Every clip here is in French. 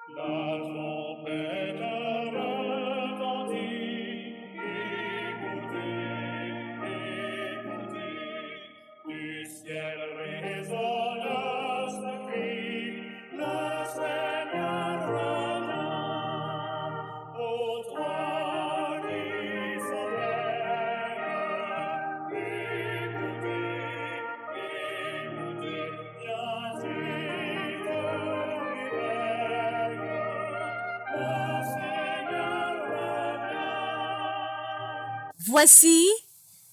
La trompette retentit, écoutez, écoutez, du ciel résonne ce cri, le Seigneur revient, au trône du soleil. Écoutez, écoutez, viens vite, réveille, le Seigneur revient. Voici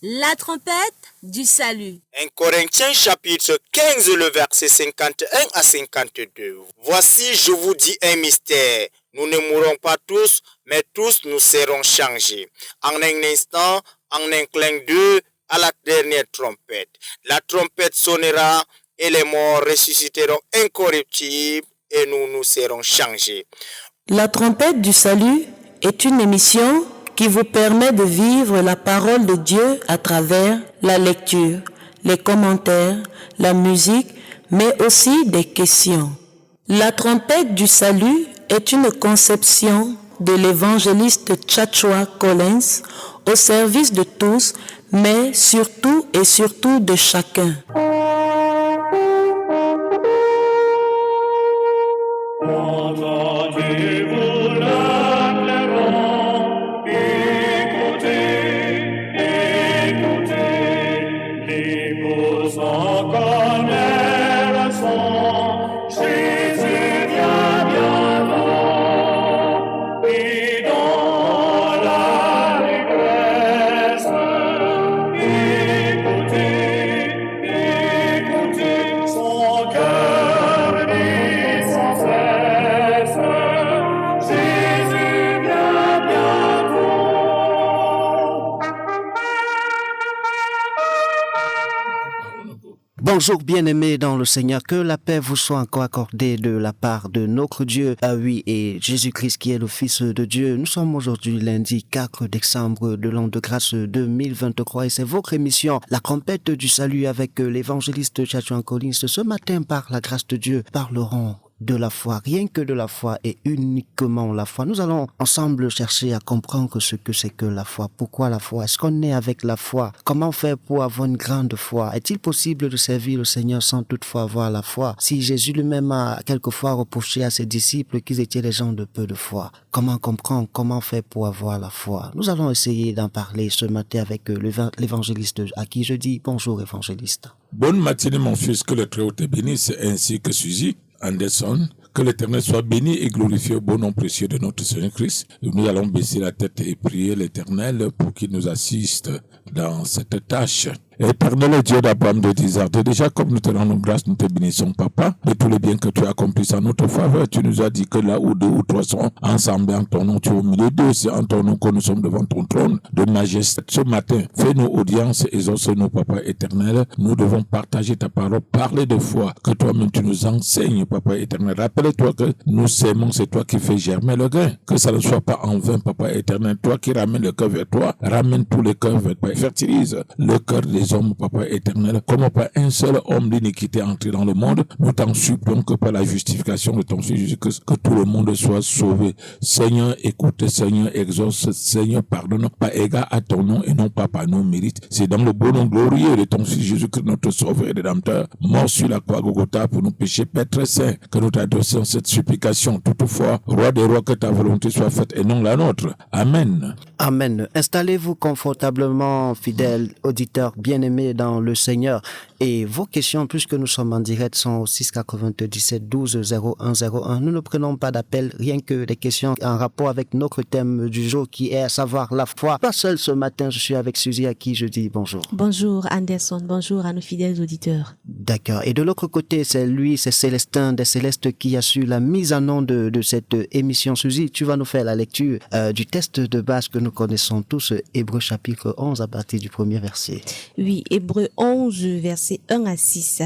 la trompette du salut. 1 Corinthiens chapitre 15, le verset 51 à 52. Voici, je vous dis un mystère. Nous ne mourrons pas tous, mais tous nous serons changés. En un instant, en un clin d'œil, à la dernière trompette. La trompette sonnera et les morts ressusciteront incorruptibles et nous serons changés. La trompette du salut est une émission qui vous permet de vivre la parole de Dieu à travers la lecture, les commentaires, la musique, mais aussi des questions. La trompette du salut est une conception de l'évangéliste Joshua Collins au service de tous, mais surtout et surtout de chacun. Entendez-vous le clairon, écoutez, écoutez, les beaux en connaissent le son, Jésus vient bientôt, et dans l'allégresse, écoutez, écoutez, son cœur dit sans cesse, Jésus vient bientôt. Bonjour bien-aimés dans le Seigneur, que la paix vous soit encore accordée de la part de notre Dieu, oui, et Jésus-Christ qui est le Fils de Dieu. Nous sommes aujourd'hui lundi 4 décembre de l'an de grâce 2023 et c'est votre émission, la trompette du salut avec l'évangéliste Joshua Collins. Ce matin, par la grâce de Dieu, parlerons de la foi, rien que de la foi et uniquement la foi. Nous allons ensemble chercher à comprendre ce que c'est que la foi. Pourquoi la foi? Est-ce qu'on est avec la foi? Comment faire pour avoir une grande foi? Est-il possible de servir le Seigneur sans toutefois avoir la foi? Si Jésus lui-même a quelquefois reproché à ses disciples qu'ils étaient des gens de peu de foi, comment comprendre? Comment faire pour avoir la foi? Nous allons essayer d'en parler ce matin avec l'évangéliste à qui je dis bonjour évangéliste. Bonne matinée mon fils, que le Très-Haut te bénisse ainsi que Suzy Anderson. Que l'Éternel soit béni et glorifié au bon nom précieux de notre Seigneur Christ. Nous allons baisser la tête et prier l'Éternel pour qu'il nous assiste dans cette tâche. Éternel Dieu d'Abraham, de d'Isaac, déjà comme nous te rendons grâce, nous te bénissons, Papa, de tous les biens que tu as accomplis en notre faveur. Tu nous as dit que là où deux ou trois sont ensemble en ton nom, tu es au milieu d'eux. C'est en ton nom que nous sommes devant ton trône de majesté. Ce matin, fais-nous audience, exauce-nous, Papa éternel. Nous devons partager ta parole, parler de foi, que toi-même tu nous enseignes, Papa éternel. Rappelle-toi que nous s'aimons, c'est toi qui fais germer le grain. Que ça ne soit pas en vain, Papa éternel. Toi qui ramènes le cœur vers toi, ramène tous les cœurs vers toi. Fertilise le cœur des hommes, Papa éternel. Comme pas un seul homme d'iniquité entré dans le monde, nous t'en supplions que par la justification de ton Fils Jésus-Christ, que tout le monde soit sauvé. Seigneur, écoute, Seigneur, exauce, Seigneur, pardonne, pas égard à ton nom et non pas par nos mérites. C'est dans le beau nom glorieux de ton Fils Jésus-Christ, notre Sauveur et Rédempteur, mort sur la croix Golgotha pour nos péchés, Père très saint, que nous t'adressons cette supplication. Toutefois, Roi des rois, que ta volonté soit faite et non la nôtre. Amen. Amen. Installez-vous confortablement, fidèles auditeurs bien-aimés dans le Seigneur. Et vos questions, puisque nous sommes en direct, sont au 697 12 01 01. Nous ne prenons pas d'appel, rien que des questions en rapport avec notre thème du jour qui est à savoir la foi. Pas seul ce matin, je suis avec Suzy à qui je dis bonjour. Bonjour Anderson, bonjour à nos fidèles auditeurs. D'accord. Et de l'autre côté, c'est lui, c'est Célestin des Célestes qui assure la mise en onde de cette émission. Suzy, tu vas nous faire la lecture du texte de base que nous connaissons tous, Hébreux chapitre 11 à partir du premier verset. Oui, Hébreux 11, versets 1 à 6.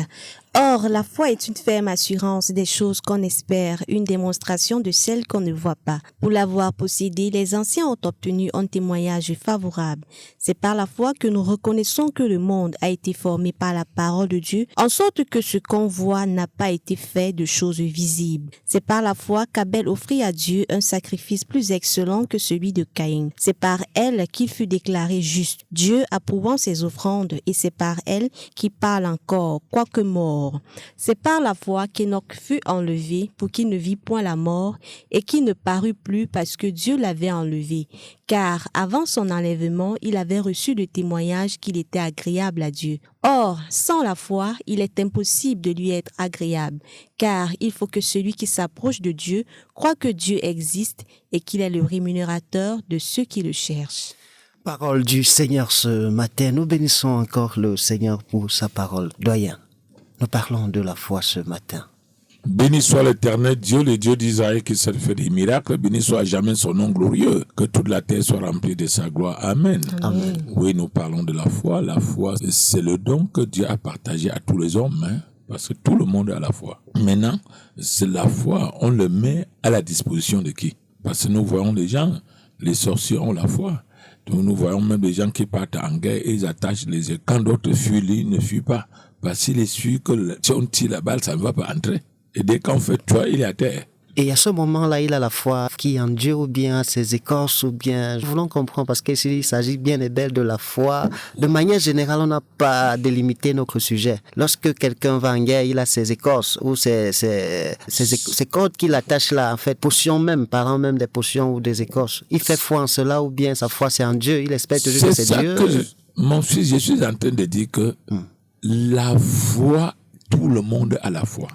Or, la foi est une ferme assurance des choses qu'on espère, une démonstration de celles qu'on ne voit pas. Pour l'avoir possédée, les anciens ont obtenu un témoignage favorable. C'est par la foi que nous reconnaissons que le monde a été formé par la parole de Dieu, en sorte que ce qu'on voit n'a pas été fait de choses visibles. C'est par la foi qu'Abel offrit à Dieu un sacrifice plus excellent que celui de Caïn. C'est par elle qu'il fut déclaré juste, Dieu approuvant ses offrandes, et c'est par elle qu'il parle encore, quoique mort. C'est par la foi qu'Enoch fut enlevé pour qu'il ne vit point la mort et qu'il ne parut plus parce que Dieu l'avait enlevé. Car avant son enlèvement, il avait reçu le témoignage qu'il était agréable à Dieu. Or, sans la foi, il est impossible de lui être agréable, car il faut que celui qui s'approche de Dieu croit que Dieu existe et qu'il est le rémunérateur de ceux qui le cherchent. Parole du Seigneur ce matin. Nous bénissons encore le Seigneur pour sa parole. Doyen, nous parlons de la foi ce matin. Béni soit l'Éternel Dieu, le Dieu d'Israël qui s'est fait des miracles. Béni soit à jamais son nom glorieux. Que toute la terre soit remplie de sa gloire. Amen. Amen. Oui, nous parlons de la foi. La foi, c'est le don que Dieu a partagé à tous les hommes, parce que tout le monde a la foi. Maintenant, c'est la foi, on le met à la disposition de qui? Parce que nous voyons les gens, les sorciers ont la foi. Donc nous voyons même des gens qui partent en guerre et ils attachent les yeux. Quand d'autres fuient, lui ne fuit pas. Parce qu'il est sûr que si on tire la balle, ça ne va pas entrer. Et dès qu'on fait toi, il est à terre. Et à ce moment-là, il a la foi qui est en Dieu ou bien ses écorces ou bien... Nous voulons comprendre parce qu'il s'agit bien et belle de la foi. De manière générale, on n'a pas délimité notre sujet. Lorsque quelqu'un va en guerre, il a ses écorces ou ses cordes qu'il attache là, en fait, potions même, parlant même des potions ou des écorces. Il fait foi en cela ou bien sa foi c'est en Dieu. Il espère toujours que c'est Dieu. Mon fils, je suis en train de dire que la foi, tout le monde a la foi.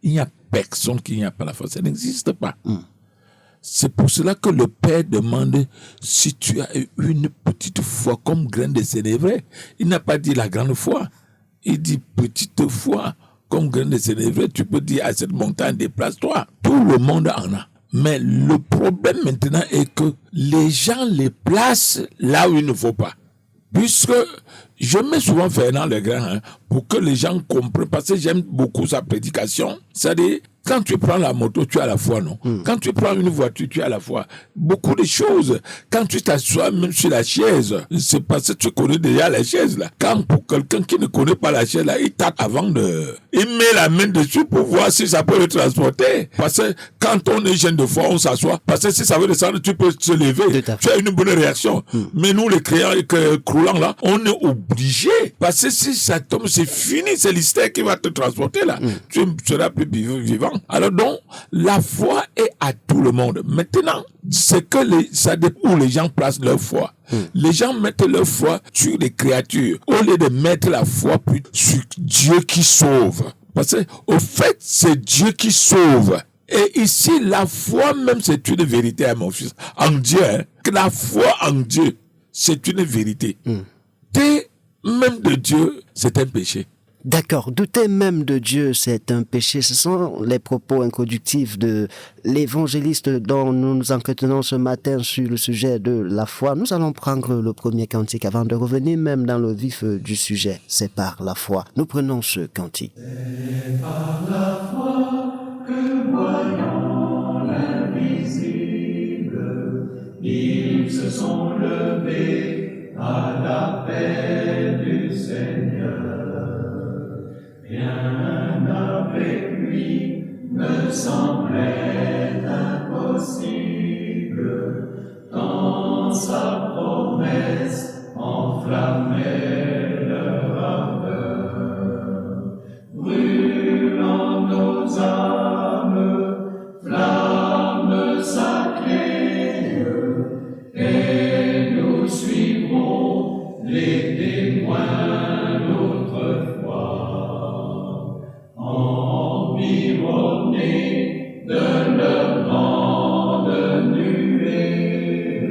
Il n'y a personne qui n'a pas la foi. Ça n'existe pas. C'est pour cela que le Père demande si tu as une petite foi comme grain de sénévé. Il n'a pas dit la grande foi. Il dit petite foi comme grain de sénévé. Tu peux dire à cette montagne, déplace-toi. Tout le monde en a. Mais le problème maintenant est que les gens les placent là où il ne faut pas. Puisque je mets souvent Fernand Legrand pour que les gens comprennent, parce que j'aime beaucoup sa prédication. C'est-à-dire, quand tu prends la moto, tu as la foi, non? Quand tu prends une voiture, tu as la foi. Beaucoup de choses. Quand tu t'assois même sur la chaise, c'est parce que tu connais déjà la chaise, là. Quand pour quelqu'un qui ne connaît pas la chaise, là, il tape avant de... Il met la main dessus pour voir si ça peut le transporter. Parce que quand on est jeune de foi, on s'assoit. Parce que si ça veut descendre, tu peux se lever. Tu as une bonne réaction. Mais nous, les croulants, là, on est obligé. Parce que si ça tombe, c'est fini. C'est l'hystère qui va te transporter, là. Tu seras plus vivant. Alors donc, la foi est à tout le monde. Maintenant, c'est que ça dépend où les gens placent leur foi. Les gens mettent leur foi sur les créatures, au lieu de mettre la foi sur Dieu qui sauve. Parce que, au fait, c'est Dieu qui sauve. Et ici, la foi même, c'est une vérité, mon fils. En Dieu, la foi en Dieu, c'est une vérité. Douter même de Dieu, c'est un péché. D'accord, douter même de Dieu, c'est un péché. Ce sont les propos introductifs de l'évangéliste dont nous nous entretenons ce matin sur le sujet de la foi. Nous allons prendre le premier cantique avant de revenir même dans le vif du sujet. C'est par la foi. Nous prenons ce cantique. C'est par la foi que voyant l'invisible, ils se sont levés à l'appel du Seigneur. Rien avec lui me semblait impossible, tant sa promesse enflammait leur ardeur. Brûlant nos âmes, flammes sacrées, et nous suivrons les témoins d'autrefois. Environnés de leur grande nuée,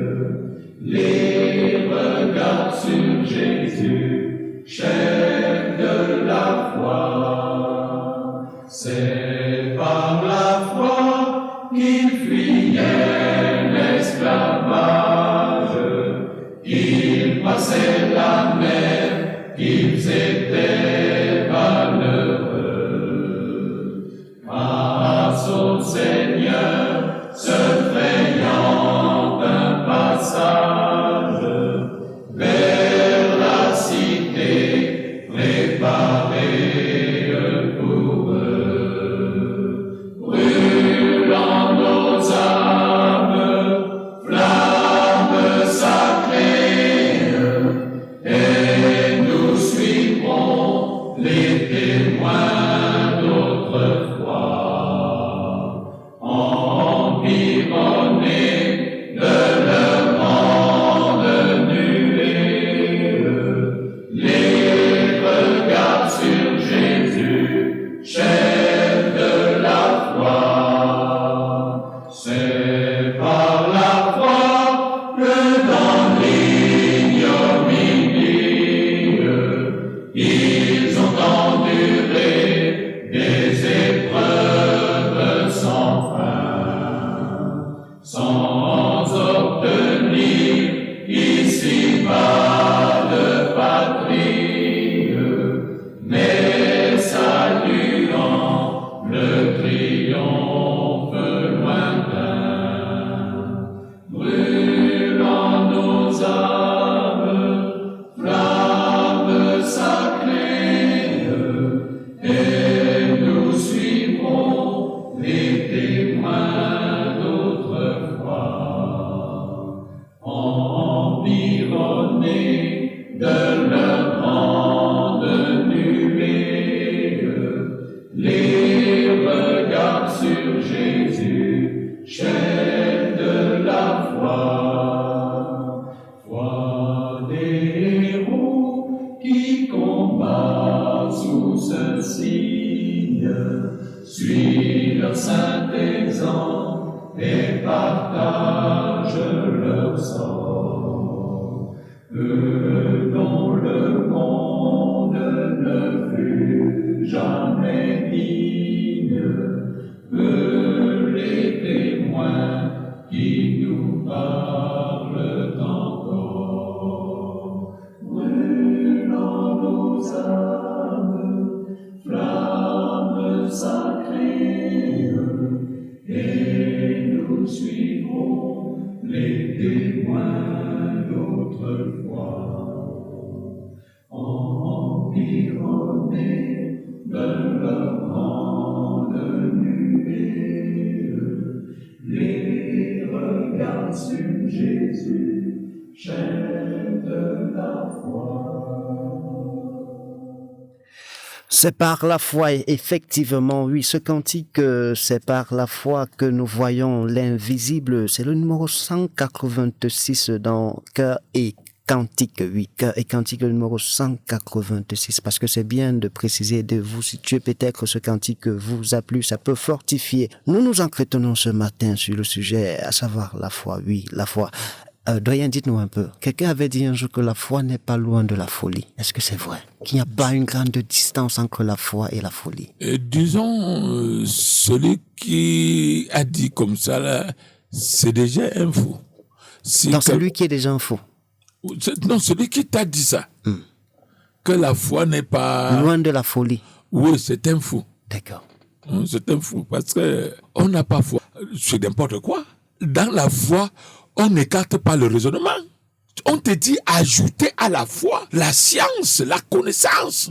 les regards sur Jésus, chef de la foi. témoins d'autrefois, environnés de leur grande nuée, les regards sur Jésus, chef de la foi. C'est par la foi que dans l'ignominie, ils ont enduré des épreuves sans fin, sans obtenir ici-bas de patrie, mais saluant le triomphe lointain, brûlant nos âmes, flammes sacrées, et nous suivrons les témoins d'autrefois, environnés de leur grande nuée, les regards sur Jésus, chef de la foi. Foi des héros qui combattent sous ce signe, suivent leur saint exemple et partagent leur sort. Eux dont le monde ne fut jamais digne, eux les témoins qui nous parlent encore, brûlant nos âmes, flammes sacrées, et nous suivrons les témoins d'autrefois, environnés de leur grande nuée, les regards sur Jésus, chef de la foi. C'est par la foi, effectivement, oui, ce cantique, c'est par la foi que nous voyons l'invisible. C'est le numéro 186 dans Cœur et Cantique, oui, Cœur et Cantique, le numéro 186, parce que c'est bien de préciser, de vous situer peut-être ce cantique vous a plu, ça peut fortifier. Nous nous entretenons ce matin sur le sujet, à savoir la foi, oui, la foi. Doyen, dites-nous un peu. Quelqu'un avait dit un jour que la foi n'est pas loin de la folie. Est-ce que c'est vrai? Qu'il n'y a pas une grande distance entre la foi et la folie? Disons, celui qui a dit comme ça, là, c'est déjà un fou. Donc celui qui est déjà un fou? Non, celui qui t'a dit ça, que la foi n'est pas... loin de la folie. Oui, c'est un fou. D'accord. C'est un fou, parce que on n'a pas foi. C'est n'importe quoi. Dans la foi, on n'écarte pas le raisonnement. On te dit ajouter à la foi la science, la connaissance.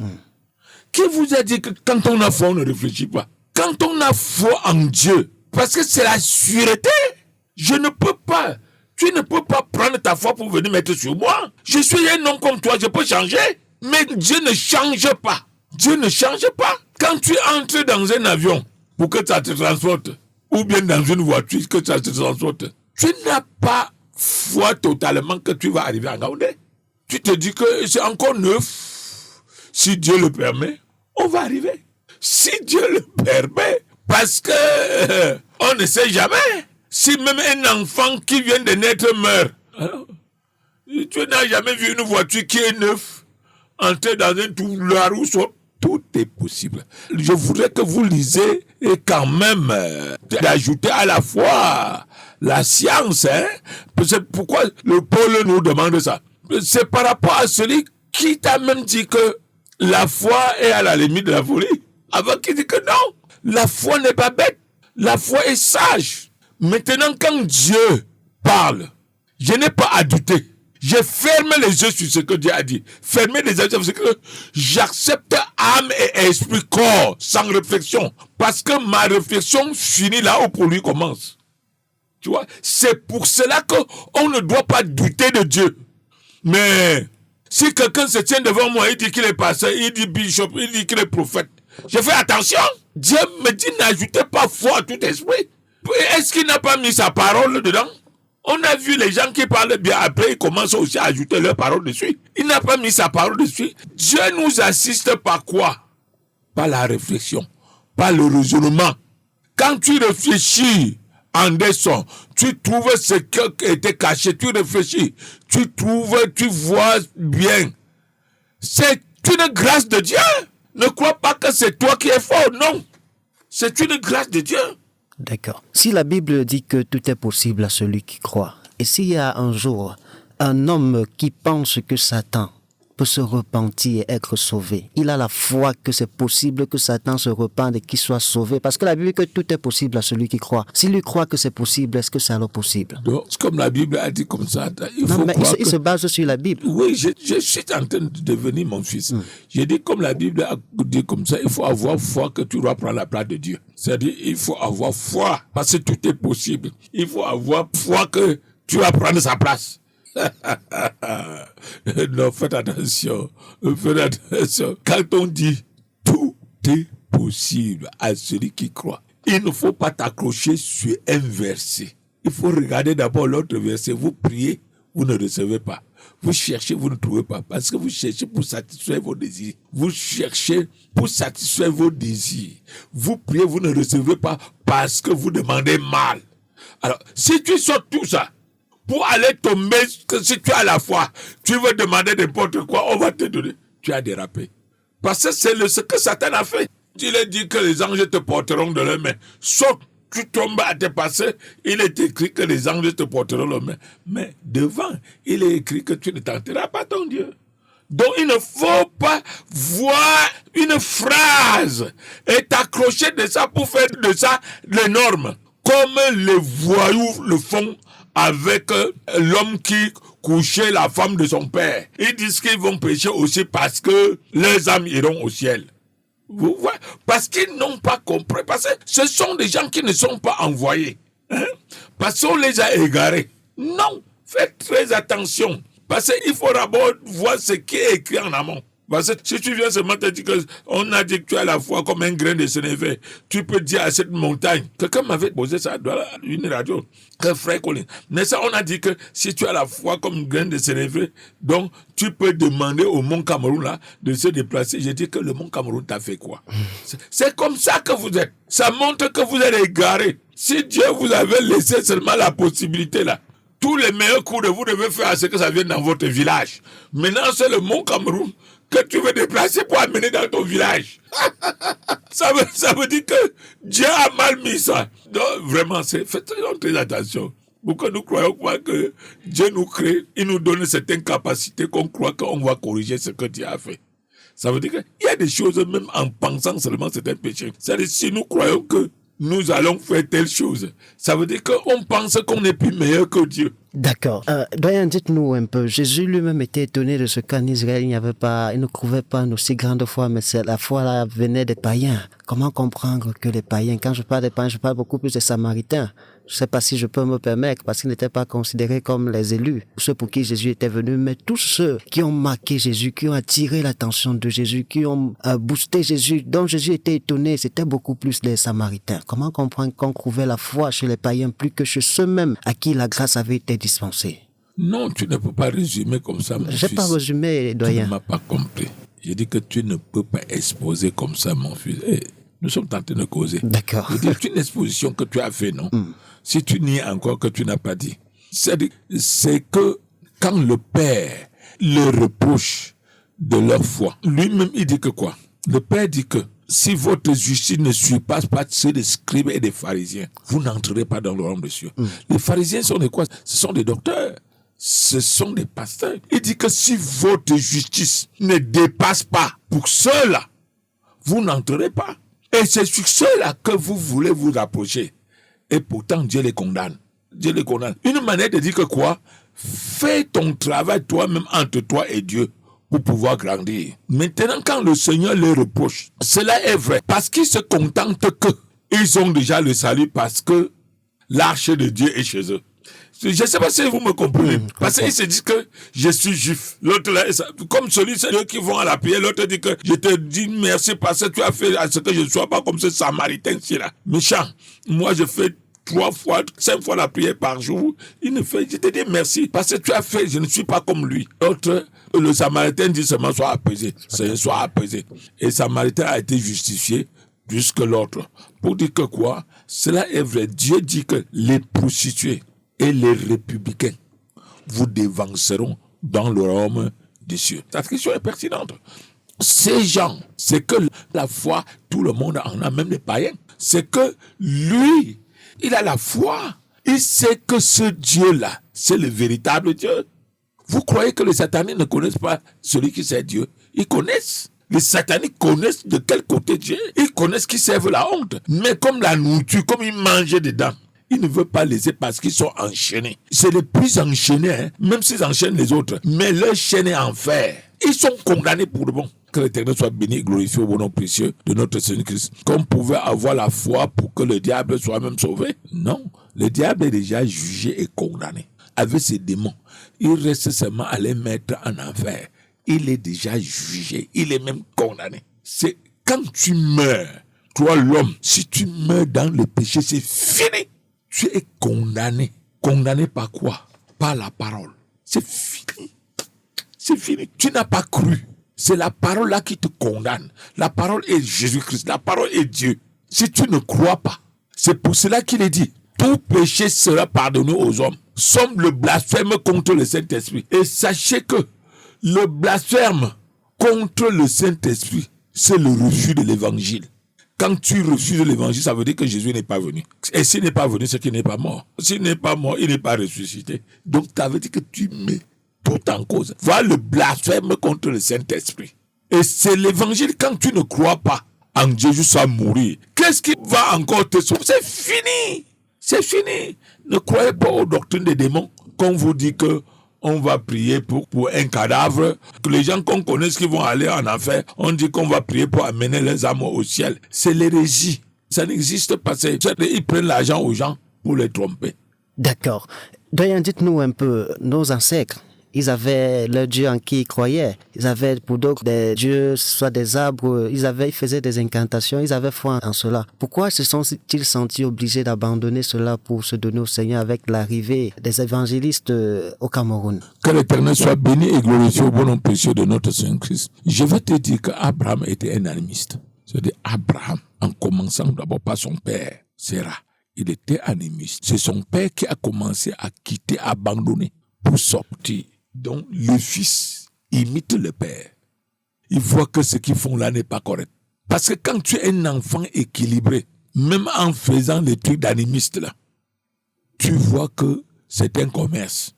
Qui vous a dit que quand on a foi, on ne réfléchit pas? Quand on a foi en Dieu, parce que c'est la sûreté, je ne peux pas. Tu ne peux pas prendre ta foi pour venir mettre sur moi. Je suis un homme comme toi, je peux changer. Mais Dieu ne change pas. Dieu ne change pas. Quand tu entres dans un avion pour que ça te transporte, ou bien dans une voiture que ça te transporte, tu n'as pas foi totalement que tu vas arriver à Gaoundé. Tu te dis que c'est encore neuf. Si Dieu le permet, on va arriver. Si Dieu le permet, parce que on ne sait jamais. Si même un enfant qui vient de naître meurt, alors, tu n'as jamais vu une voiture qui est neuve entrer dans un trou, la roue saute. Tout est possible. Je voudrais que vous lisez et quand même d'ajouter à la fois la science. C'est pourquoi le Paul nous demande ça. C'est par rapport à celui qui t'a même dit que la foi est à la limite de la folie. Avant qu'il dit que non, la foi n'est pas bête. La foi est sage. Maintenant, quand Dieu parle, je n'ai pas à douter. Je ferme les yeux sur ce que Dieu a dit. Fermez les yeux sur ce que j'accepte âme et esprit, corps, sans réflexion. Parce que ma réflexion finit là où pour lui commence. Tu vois, c'est pour cela qu'on ne doit pas douter de Dieu. Mais si quelqu'un se tient devant moi, il dit qu'il est pasteur, il dit bishop, il dit qu'il est prophète, Je fais attention. Dieu me dit n'ajoutez pas foi à tout esprit. Est-ce qu'il n'a pas mis sa parole dedans? On a vu les gens qui parlent bien, après ils commencent aussi à ajouter leur parole dessus. Il n'a pas mis sa parole dessus. Dieu nous assiste par quoi? Par la réflexion, par le raisonnement. Quand tu réfléchis en descend, tu trouves ce qui était caché, tu réfléchis, tu trouves, tu vois bien. C'est une grâce de Dieu. Ne crois pas que c'est toi qui es fort, non. C'est une grâce de Dieu. D'accord. Si la Bible dit que tout est possible à celui qui croit, et s'il y a un jour un homme qui pense que Satan peut se repentir et être sauvé, il a la foi que c'est possible que Satan se repente et qu'il soit sauvé, parce que la Bible dit que tout est possible à celui qui croit. S'il lui croit que c'est possible, est-ce que c'est alors possible? Donc, comme la Bible a dit comme ça, il non, faut mais croire il se base sur la Bible. Oui, je suis en train de devenir mon fils. J'ai dit comme la Bible a dit comme ça, il faut avoir foi que tu dois prendre la place de Dieu. C'est-à-dire, il faut avoir foi, parce que tout est possible. Il faut avoir foi que tu vas prendre sa place. Non, faites attention. Quand on dit tout est possible à celui qui croit, il ne faut pas t'accrocher sur un verset. Il faut regarder d'abord l'autre verset. Vous priez, vous ne recevez pas. Vous cherchez, vous ne trouvez pas. Parce que vous cherchez pour satisfaire vos désirs. Vous cherchez pour satisfaire vos désirs. Vous priez, vous ne recevez pas parce que vous demandez mal. Alors, si tu sors tout ça, pour aller tomber, si tu as la foi, tu veux demander n'importe quoi, on va te donner. Tu as dérapé. Parce que c'est ce que Satan a fait. Il a dit que les anges te porteront de leurs mains. Sauf tu tombes à tes passés, il est écrit que les anges te porteront leurs mains. Mais devant, il est écrit que tu ne tenteras pas ton Dieu. Donc il ne faut pas voir une phrase et t'accrocher de ça pour faire de ça les normes. Comme les voyous le font avec l'homme qui couchait la femme de son père. Ils disent qu'ils vont pécher aussi parce que leurs âmes iront au ciel. Vous voyez? Parce qu'ils n'ont pas compris. Parce que ce sont des gens qui ne sont pas envoyés. Hein? Parce qu'on les a égarés. Non, faites très attention. Parce qu'il faut d'abord voir ce qui est écrit en amont. Parce que si tu viens ce matin dire qu'on a dit que tu as la foi comme un grain de sénévé, tu peux dire à cette montagne, quelqu'un m'avait posé ça dans une radio, que frère Colin. Mais ça, on a dit que si tu as la foi comme un grain de sénévé, donc tu peux demander au mont Cameroun là de se déplacer. J'ai dit que le mont Cameroun t'a fait quoi? C'est comme ça que vous êtes. Ça montre que vous êtes égarés. Si Dieu vous avait laissé seulement la possibilité là, tous les meilleurs coups de vous devez faire à ce que ça vienne dans votre village. Maintenant, c'est le mont Cameroun que tu veux déplacer pour amener dans ton village. ça veut dire que Dieu a mal mis ça. Donc, vraiment, faites très attention. Pourquoi nous croyons que Dieu nous crée, il nous donne certaines capacités qu'on croit qu'on va corriger ce que Dieu a fait. Ça veut dire qu'il y a des choses, même en pensant seulement c'est un péché. C'est-à-dire, si nous croyons que nous allons faire telle chose, ça veut dire qu'on pense qu'on est plus meilleur que Dieu. D'accord. Doyen, dites-nous un peu. Jésus lui-même était étonné de ce qu'en Israël, il ne trouvait pas une aussi grande foi, mais la foi là venait des païens. Comment comprendre que les païens, quand je parle des païens, je parle beaucoup plus des Samaritains. Je ne sais pas si je peux me permettre, parce qu'ils n'étaient pas considérés comme les élus, ceux pour qui Jésus était venu, mais tous ceux qui ont marqué Jésus, qui ont attiré l'attention de Jésus, qui ont boosté Jésus, dont Jésus était étonné, c'était beaucoup plus les Samaritains. Comment comprendre qu'on trouvait la foi chez les païens plus que chez ceux-mêmes à qui la grâce avait été dispensée? Non, tu ne peux pas résumer comme ça, mon fils. Je n'ai pas résumé, doyen. Tu ne m'as pas compris. J'ai dit que tu ne peux pas exposer comme ça, mon fils. Nous sommes en train de causer. D'accord. C'est une exposition que tu as fait, non? Si tu nies encore que tu n'as pas dit. C'est que quand le Père leur reproche de leur foi, lui-même il dit que quoi? Le Père dit que si votre justice ne suit pas ceux des scribes et des pharisiens, vous n'entrerez pas dans le royaume des cieux. Les pharisiens sont des quoi? Ce sont des docteurs. Ce sont des pasteurs. Il dit que si votre justice ne dépasse pas pour ceux-là, vous n'entrerez pas. Et c'est sur ceux-là que vous voulez vous approcher. Et pourtant, Dieu les condamne. Dieu les condamne. Une manière de dire que quoi? Fais ton travail toi-même entre toi et Dieu pour pouvoir grandir. Maintenant, quand le Seigneur les reproche, cela est vrai. Parce qu'ils se contentent qu'ils ont déjà le salut parce que l'arche de Dieu est chez eux. Je ne sais pas si vous me comprenez. Parce qu'ils se disent que je suis juif. L'autre là, comme celui ceux qui vont à la prière, l'autre dit que je te dis merci parce que tu as fait à ce que je ne sois pas comme ce Samaritain-ci là. Méchant. Moi, je fais 3 fois, 5 fois la prière par jour. Il ne fait, je te dis merci parce que tu as fait, je ne suis pas comme lui. L'autre, le Samaritain dit seulement sois apaisé. Sois apaisé. Et le Samaritain a été justifié plus que l'autre. Pour dire que quoi? Cela est vrai. Dieu dit que les prostituées et les républicains vous dévanceront dans le royaume des cieux. Cette question est pertinente. Ces gens, c'est que la foi, tout le monde en a, même les païens. C'est que lui, il a la foi. Il sait que ce Dieu-là, c'est le véritable Dieu. Vous croyez que les sataniques ne connaissent pas celui qui sait Dieu? Ils connaissent. Les sataniques connaissent de quel côté Dieu. Ils connaissent qu'ils servent la honte. Mais comme la nourriture, comme ils mangent dedans, ils ne veulent pas laisser parce qu'ils sont enchaînés. C'est les plus enchaînés, hein, même s'ils enchaînent les autres. Mais leur chaîne est en fer. Ils sont condamnés pour le bon. Que l'Éternel soit béni et glorifié au bon nom précieux de notre Seigneur Christ. Qu'on pouvait avoir la foi pour que le diable soit même sauvé? Non. Le diable est déjà jugé et condamné. Avec ses démons, il reste seulement à les mettre en enfer. Il est déjà jugé. Il est même condamné. C'est quand tu meurs, toi l'homme, si tu meurs dans le péché, c'est fini. Tu es condamné. Condamné par quoi? Par la parole. C'est fini. C'est fini. Tu n'as pas cru. C'est la parole là qui te condamne. La parole est Jésus-Christ. La parole est Dieu. Si tu ne crois pas, c'est pour cela qu'il est dit, tout péché sera pardonné aux hommes, sauf le blasphème contre le Saint-Esprit. Et sachez que le blasphème contre le Saint-Esprit, c'est le refus de l'évangile. Quand tu refuses l'évangile, ça veut dire que Jésus n'est pas venu. Et s'il n'est pas venu, c'est qu'il n'est pas mort. S'il n'est pas mort, il n'est pas ressuscité. Donc, ça veut dire que tu mets tout en cause. Voilà le blasphème contre le Saint-Esprit. Et c'est l'évangile quand tu ne crois pas en Dieu jusqu'à mourir. Qu'est-ce qui va encore te sauver? C'est fini. C'est fini. Ne croyez pas aux doctrines des démons. Qu'on vous dit que on va prier pour un cadavre, que les gens qu'on connaît qui vont aller en enfer, on dit qu'on va prier pour amener les âmes au ciel. C'est l'hérésie. Ça n'existe pas. Ils prennent l'argent aux gens pour les tromper. D'accord. Doyen, dites-nous un peu, nos ancêtres, ils avaient leur Dieu en qui ils croyaient. Ils avaient pour d'autres des dieux, soit des arbres, ils faisaient des incantations, ils avaient foi en cela. Pourquoi se sont-ils sentis obligés d'abandonner cela pour se donner au Seigneur avec l'arrivée des évangélistes au Cameroun? Que l'Éternel soit béni et glorifié au bon nom précieux de notre Seigneur Christ. Je vais te dire qu'Abraham était un animiste. C'est-à-dire Abraham, en commençant d'abord par son père, Sarah, il était animiste. C'est son père qui a commencé à quitter, à abandonner pour sortir. Donc, le fils imite le père. Il voit que ce qu'ils font là n'est pas correct. Parce que quand tu es un enfant équilibré, même en faisant les trucs d'animiste là, tu vois que c'est un commerce.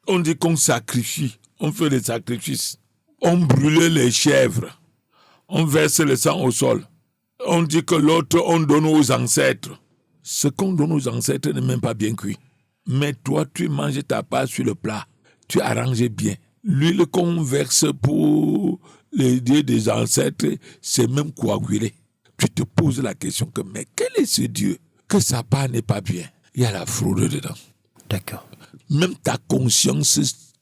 On dit qu'on sacrifie, on fait des sacrifices. On brûle les chèvres, on verse le sang au sol. On dit que l'autre, on donne aux ancêtres. Ce qu'on donne aux ancêtres n'est même pas bien cuit. Mais toi, tu manges ta part sur le plat. Tu arranges bien. L'huile qu'on verse pour les dieux des ancêtres, c'est même coagulé. Tu te poses la question que, mais quel est ce Dieu? Que sa part n'est pas bien. Il y a la fraude dedans. D'accord. Même ta conscience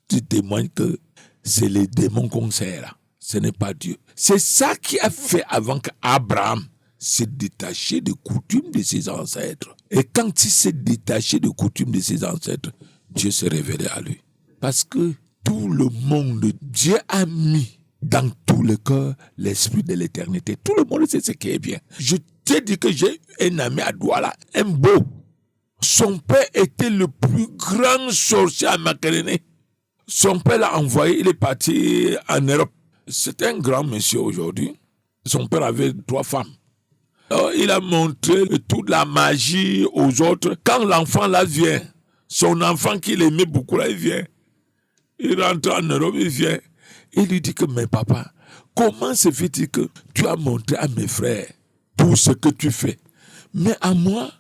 te témoigne que c'est les démons qu'on sert là. Ce n'est pas Dieu. C'est ça qui a fait avant qu'Abraham se détache des coutumes de ses ancêtres. Et quand il s'est détaché des coutumes de ses ancêtres, Dieu s'est révélé à lui. Parce que tout le monde, Dieu a mis dans tout le cœur l'esprit de l'éternité. Tout le monde sait ce qui est bien. Je t'ai dit que j'ai un ami à Douala, un beau. Son père était le plus grand sorcier à Makerene. Son père l'a envoyé, il est parti en Europe. C'est un grand monsieur aujourd'hui. Son père avait 3 femmes. Alors, il a montré toute la magie aux autres. Quand l'enfant là vient, son enfant qu'il aimait beaucoup là, il vient. Il rentre en Europe, il vient. Il lui dit que, mais papa, comment se fait-il que tu as montré à mes frères tout ce que tu fais? Mais à moi,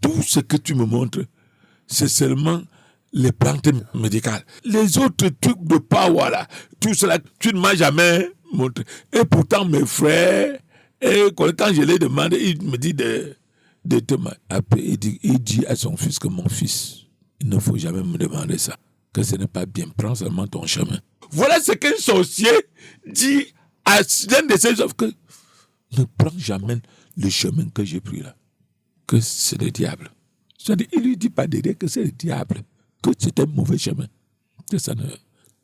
tout ce que tu me montres, c'est seulement les plantes médicales. Les autres trucs de power là, tout cela, tu ne m'as jamais montré. Et pourtant, mes frères, et quand je les demande, il me dit de te... Après, il dit à son fils que mon fils, Il ne faut jamais me demander ça. Que ce n'est pas bien. Prends seulement ton chemin. Voilà ce qu'un sorcier dit à l'un de ses œuvres, que ne prends jamais le chemin que j'ai pris là. Que c'est le diable. C'est-à-dire, il ne lui dit pas de dire que c'est le diable, que c'est un mauvais chemin. Que ça ne...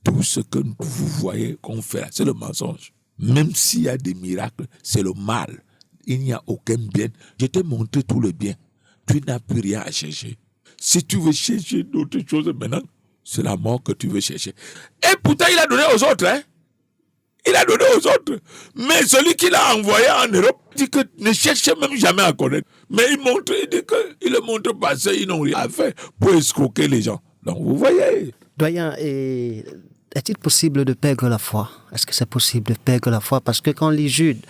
Tout ce que vous voyez qu'on fait là, c'est le mensonge. Même s'il y a des miracles, c'est le mal. Il n'y a aucun bien. Je t'ai montré tout le bien. Tu n'as plus rien à chercher. Si tu veux chercher d'autres choses maintenant, c'est la mort que tu veux chercher. Et pourtant, il a donné aux autres. Hein? Il a donné aux autres. Mais celui qui l'a envoyé en Europe dit que ne cherchez même jamais à connaître. Mais il dit qu'il le montre passer, ils n'ont rien à faire pour escroquer les gens. Donc vous voyez. Doyen, est-il possible de perdre la foi? Est-ce que c'est possible de perdre la foi? Parce que quand on lit Jude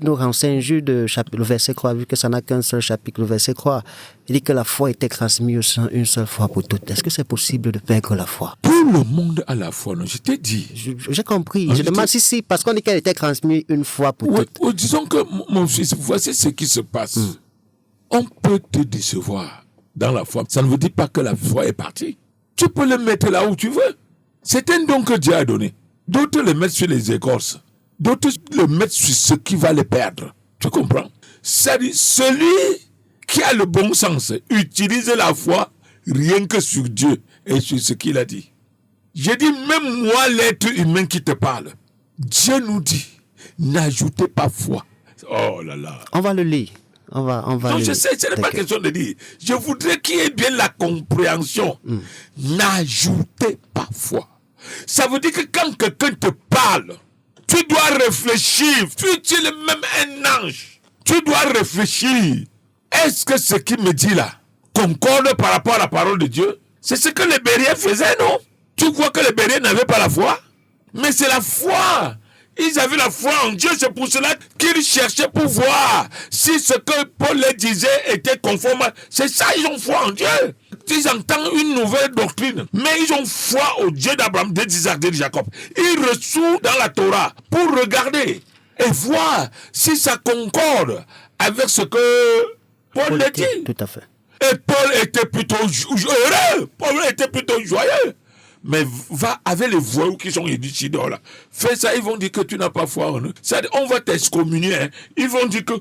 nous renseigne, le verset 3, vu que ça n'a qu'un seul chapitre, le verset 3, il dit que la foi était transmise une seule fois pour toutes. Est-ce que c'est possible de perdre la foi? Tout le monde a la foi, non? Je t'ai dit. J'ai compris. Je demande si, parce qu'on dit qu'elle était transmise une fois pour toutes. Disons que, mon fils, voici ce qui se passe. On peut te décevoir dans la foi. Ça ne veut dire pas que la foi est partie. Tu peux le mettre là où tu veux. C'est un don que Dieu a donné. D'autres le mettent sur les écorces. D'autres le mettent sur ce qui va les perdre. Tu comprends? C'est-à-dire, celui qui a le bon sens utilise la foi rien que sur Dieu et sur ce qu'il a dit. J'ai dit, même moi, l'être humain qui te parle, Dieu nous dit, n'ajoutez pas foi. Oh là là. On va le lire. On va non, je sais, ce n'est pas question de dire. Je voudrais qu'il y ait bien la compréhension. N'ajoutez pas foi. Ça veut dire que quand quelqu'un te parle, tu dois réfléchir. Tu es même un ange. Tu dois réfléchir. Est-ce que ce qu'il me dit là concorde par rapport à la parole de Dieu? C'est ce que les Bériens faisaient, non? Tu crois que les Bériens n'avaient pas la foi? Mais c'est la foi. Ils avaient la foi en Dieu, c'est pour cela qu'ils cherchaient pour voir si ce que Paul leur disait était conforme. C'est ça, ils ont foi en Dieu. Ils entendent une nouvelle doctrine, mais ils ont foi au Dieu d'Abraham, d'Isaac, de Jacob. Ils ressortent dans la Torah pour regarder et voir si ça concorde avec ce que Paul leur dit. Tout à fait. Et Paul était plutôt heureux. Paul était plutôt joyeux. Mais va avec les voyous qui sont éducidés là. Fais ça, ils vont dire que tu n'as pas foi en eux. C'est-à-dire, on va t'excommunier. Hein. Ils vont dire que,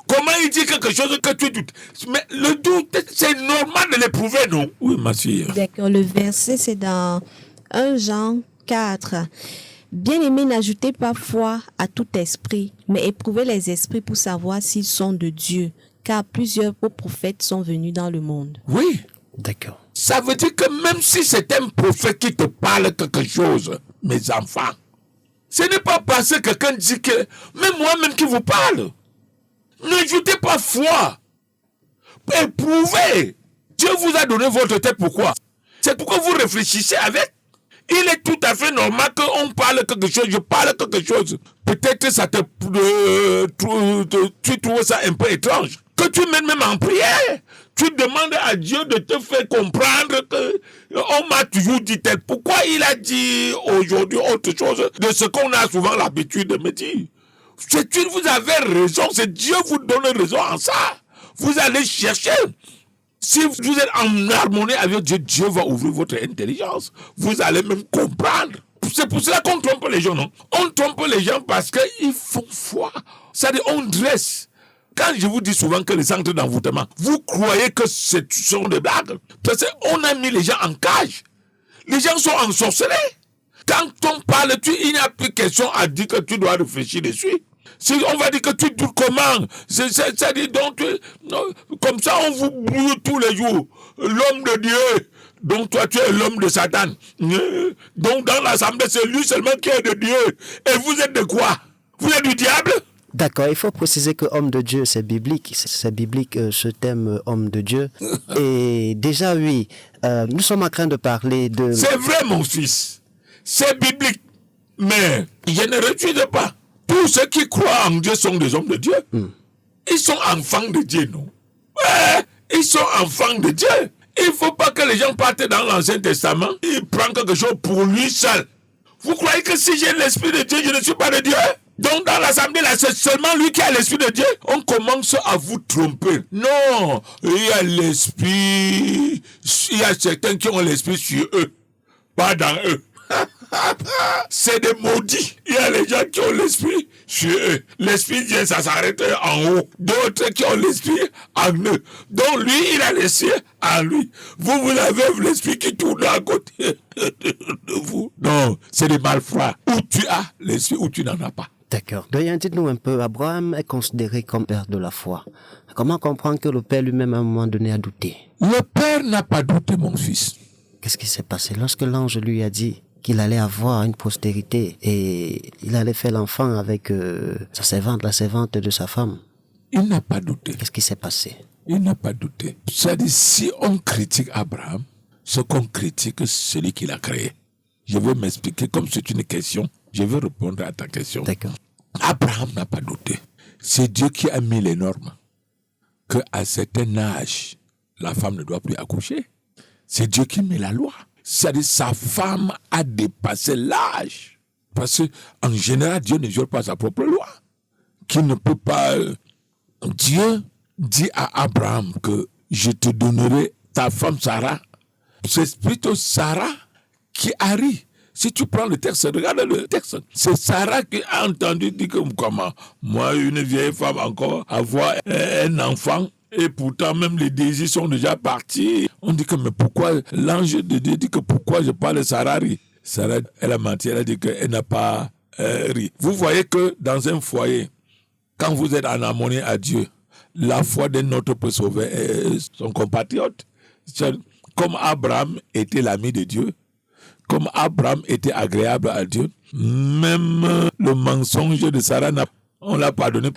comment il dit quelque chose que tu doutes? Mais le doute, c'est normal de l'éprouver, non? Oui, ma fille. D'accord, le verset, c'est dans 1 Jean 4. Bien-aimés, n'ajoutez pas foi à tout esprit, mais éprouvez les esprits pour savoir s'ils sont de Dieu, car plusieurs faux prophètes sont venus dans le monde. Oui. D'accord. Ça veut dire que même si c'est un prophète qui te parle quelque chose, mes enfants, ce n'est pas parce que quelqu'un dit que, même moi-même qui vous parle, n'ajoutez pas foi. Éprouvez. Dieu vous a donné votre tête, pourquoi? C'est pourquoi vous réfléchissez avec. Il est tout à fait normal qu'on parle quelque chose, je parle quelque chose. Peut-être ça tu trouves ça un peu étrange. Que tu mènes même en prière. Tu demandes à Dieu de te faire comprendre que on m'a toujours dit tel. Pourquoi il a dit aujourd'hui autre chose de ce qu'on a souvent l'habitude de me dire? Vous avez raison, c'est Dieu vous donne raison en ça. Vous allez chercher. Si vous êtes en harmonie avec Dieu, Dieu va ouvrir votre intelligence. Vous allez même comprendre. C'est pour cela qu'on trompe les gens, non? On trompe les gens parce qu'ils font foi. C'est-à-dire, on dresse. Quand je vous dis souvent que les centres d'envoûtement, vous croyez que ce sont des blagues. Parce qu'on a mis les gens en cage. Les gens sont ensorcelés. Quand on parle, il n'y a plus question à dire que tu dois réfléchir dessus. Si on va dire que tu doutes comment, c'est-à-dire donc, comme ça on vous brûle tous les jours. L'homme de Dieu, donc toi tu es l'homme de Satan. Donc dans l'assemblée, c'est lui seulement qui est de Dieu. Et vous êtes de quoi? Vous êtes du diable? D'accord, il faut préciser que homme de Dieu, c'est biblique. C'est biblique ce thème homme de Dieu. Et déjà, oui, nous sommes en train de parler de... C'est vrai, mon fils. C'est biblique. Mais je ne refuse pas. Tous ceux qui croient en Dieu sont des hommes de Dieu. Ils sont enfants de Dieu, non? Ouais, ils sont enfants de Dieu. Il ne faut pas que les gens partent dans l'Ancien Testament. Ils prennent quelque chose pour lui seul. Vous croyez que si j'ai l'Esprit de Dieu, je ne suis pas de Dieu? Donc dans l'assemblée, là, c'est seulement lui qui a l'esprit de Dieu. On commence à vous tromper. Non, il y a l'esprit, il y a certains qui ont l'esprit sur eux, pas dans eux. C'est des maudits. Il y a les gens qui ont l'esprit sur eux. L'esprit de Dieu, ça s'arrête en haut. D'autres qui ont l'esprit en eux. Donc lui, il a l'esprit en lui. Vous avez l'esprit qui tourne à côté de vous. Non, c'est des malfrats. Ou tu as l'esprit ou tu n'en as pas. D'accord. Doyen, dites-nous un peu, Abraham est considéré comme père de la foi. Comment comprendre que le père lui-même à un moment donné a douté? Le père n'a pas douté, mon fils. Qu'est-ce qui s'est passé lorsque l'ange lui a dit qu'il allait avoir une postérité et il allait faire l'enfant avec sa servante, la servante de sa femme? Il n'a pas douté. Qu'est-ce qui s'est passé? Il n'a pas douté. C'est-à-dire, si on critique Abraham, ce qu'on critique, c'est celui qui l'a créé. Je vais m'expliquer, comme c'est une question, je vais répondre à ta question. D'accord. Abraham n'a pas douté. C'est Dieu qui a mis les normes. Qu'à un certain âge, la femme ne doit plus accoucher. C'est Dieu qui met la loi. C'est-à-dire sa femme a dépassé l'âge. Parce qu'en général, Dieu ne viole pas sa propre loi. Qui ne peut pas... Dieu dit à Abraham que je te donnerai ta femme Sarah. C'est plutôt Sarah qui a ri. Si tu prends le texte, regarde le texte. C'est Sarah qui a entendu dire que comment moi, une vieille femme encore, avoir un enfant. Et pourtant, même les désirs sont déjà partis. On dit que, mais pourquoi l'ange de Dieu dit que pourquoi je parle de Sarah rit. Sarah, elle a menti, elle a dit qu'elle n'a pas ri. Vous voyez que dans un foyer, quand vous êtes en harmonie à Dieu, la foi d'un autre peut sauver son compatriote. Comme Abraham était l'ami de Dieu, comme Abraham était agréable à Dieu, même le mensonge de Sarah, on l'a pardonné.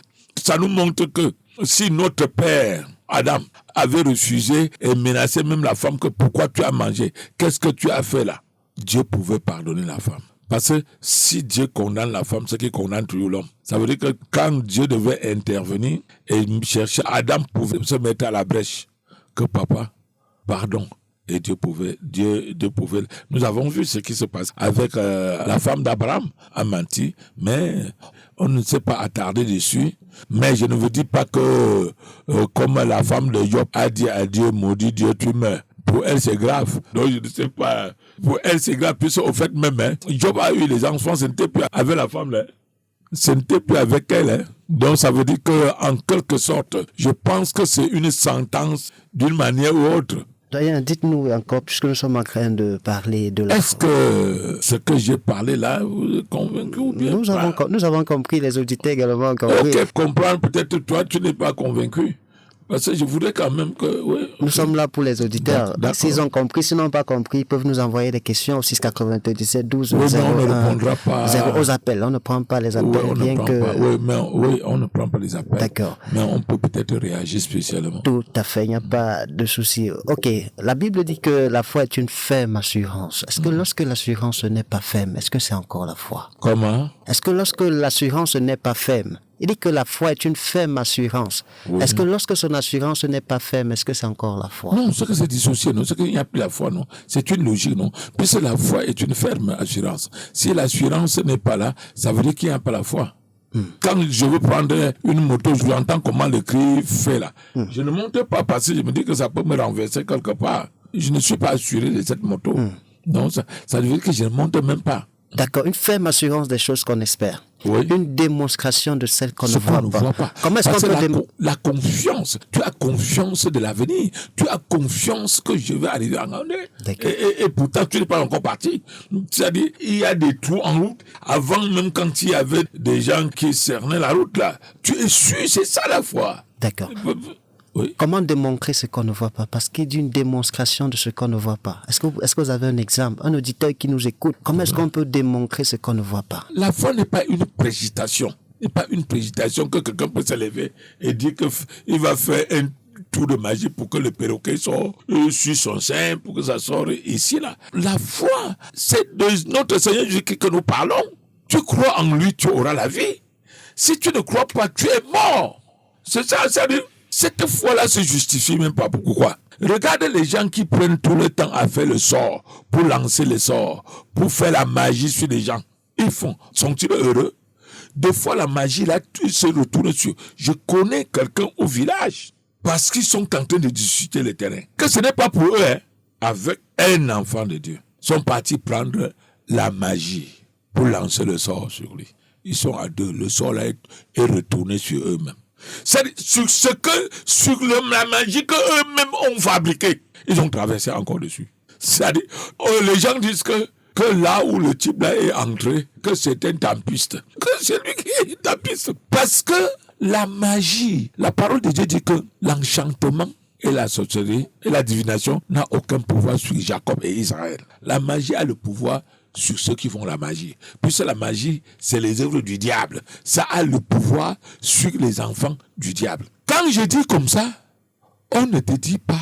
Ça nous montre que si notre père, Adam, avait refusé et menacé même la femme que pourquoi tu as mangé, qu'est-ce que tu as fait là? Dieu pouvait pardonner la femme. Parce que si Dieu condamne la femme, c'est qu'il condamne toujours l'homme. Ça veut dire que quand Dieu devait intervenir et chercher, Adam pouvait se mettre à la brèche. Que papa, pardon. Et Dieu pouvait. Nous avons vu ce qui se passe avec la femme d'Abraham, a menti, mais on ne s'est pas attardé dessus. Mais je ne vous dis pas que, comme la femme de Job a dit à Dieu, maudit Dieu, tu meurs. Pour elle, c'est grave. Donc, je ne sais pas. Pour elle, c'est grave. Puisque, au fait, même, Job a eu les enfants, ce n'était plus avec la femme, là. Ce n'était plus avec elle. Hein. Donc, ça veut dire qu'en quelque sorte, je pense que c'est une sentence d'une manière ou autre. Doyen, dites-nous encore, puisque nous sommes en train de parler de la... Est-ce que ce que j'ai parlé là, vous êtes convaincu ou bien nous avons compris, les auditeurs également ont compris. Ok, comprendre, peut-être toi, tu n'es pas convaincu. Parce que je voudrais quand même que... Oui, okay. Nous sommes là pour les auditeurs. D'accord. S'ils ont compris, s'ils n'ont pas compris, ils peuvent nous envoyer des questions au 697 12 oui, 0, on ne répondra pas. 0 aux appels. On ne prend pas les appels. Oui, on ne prend pas les appels. D'accord. Mais on peut peut-être réagir spécialement. Tout à fait, il n'y a pas de souci. Ok, la Bible dit que la foi est une ferme assurance. Est-ce que lorsque l'assurance n'est pas ferme, est-ce que c'est encore la foi? Comment? Est-ce que lorsque l'assurance n'est pas ferme, il dit que la foi est une ferme assurance. Oui. Est-ce que lorsque son assurance n'est pas ferme, est-ce que c'est encore la foi? Non, c'est que c'est dissocié, non. C'est qu'il n'y a plus la foi, non. C'est une logique, non. Puisque la foi est une ferme assurance. Si l'assurance n'est pas là, ça veut dire qu'il n'y a pas la foi. Quand je veux prendre une moto, je entends comment le cri fait là. Je ne monte pas parce que je me dis que ça peut me renverser quelque part. Je ne suis pas assuré de cette moto. Donc, ça veut dire que je ne monte même pas. D'accord, une ferme assurance des choses qu'on espère. Oui. Une démonstration de celles qu'on ne voit pas. Comment est-ce qu'on peut la confiance, tu as confiance de l'avenir, tu as confiance que je vais arriver à gagner. Et pourtant, tu n'es pas encore parti. C'est-à-dire, il y a des trous en route. Avant, même quand il y avait des gens qui cernaient la route, là, tu es sûr, c'est ça la foi. D'accord. Oui. Comment démontrer ce qu'on ne voit pas? Parce qu'il y a une démonstration de ce qu'on ne voit pas. Est-ce que vous avez un exemple, un auditeur qui nous écoute? Comment est-ce qu'on peut démontrer ce qu'on ne voit pas? La foi n'est pas une précipitation. n'est pas une précipitation que quelqu'un peut se lever et dire qu'il va faire un tour de magie pour que le perroquet sorte sur son sein, pour que ça sorte ici, là. La foi, c'est de notre Seigneur Jésus-Christ que nous parlons. Tu crois en lui, tu auras la vie. Si tu ne crois pas, tu es mort. C'est ça, c'est-à-dire, cette foi-là se justifie même pas. Pourquoi? Regarde les gens qui prennent tout le temps à faire le sort, pour lancer les sorts, pour faire la magie sur les gens. Ils font. Sont-ils heureux? Des fois, la magie, là, tu se retourne sur. Je connais quelqu'un au village, parce qu'ils sont en train de discuter le terrain. Que ce n'est pas pour eux, hein, avec un enfant de Dieu. Ils sont partis prendre la magie pour lancer le sort sur lui. Ils sont à deux. Le sort là est retourné sur eux-mêmes. C'est sur la magie qu'eux-mêmes ont fabriquée. Ils ont traversé encore dessus. C'est-à-dire, les gens disent que là où le type là est entré, que c'est un tempiste. Que c'est lui qui est un tempiste. Parce que la magie, la parole de Dieu dit que l'enchantement et la sorcellerie et la divination n'a aucun pouvoir sur Jacob et Israël. La magie a le pouvoir sur ceux qui font la magie. Puisque la magie, c'est les œuvres du diable. Ça a le pouvoir sur les enfants du diable. Quand je dis comme ça, on ne te dit pas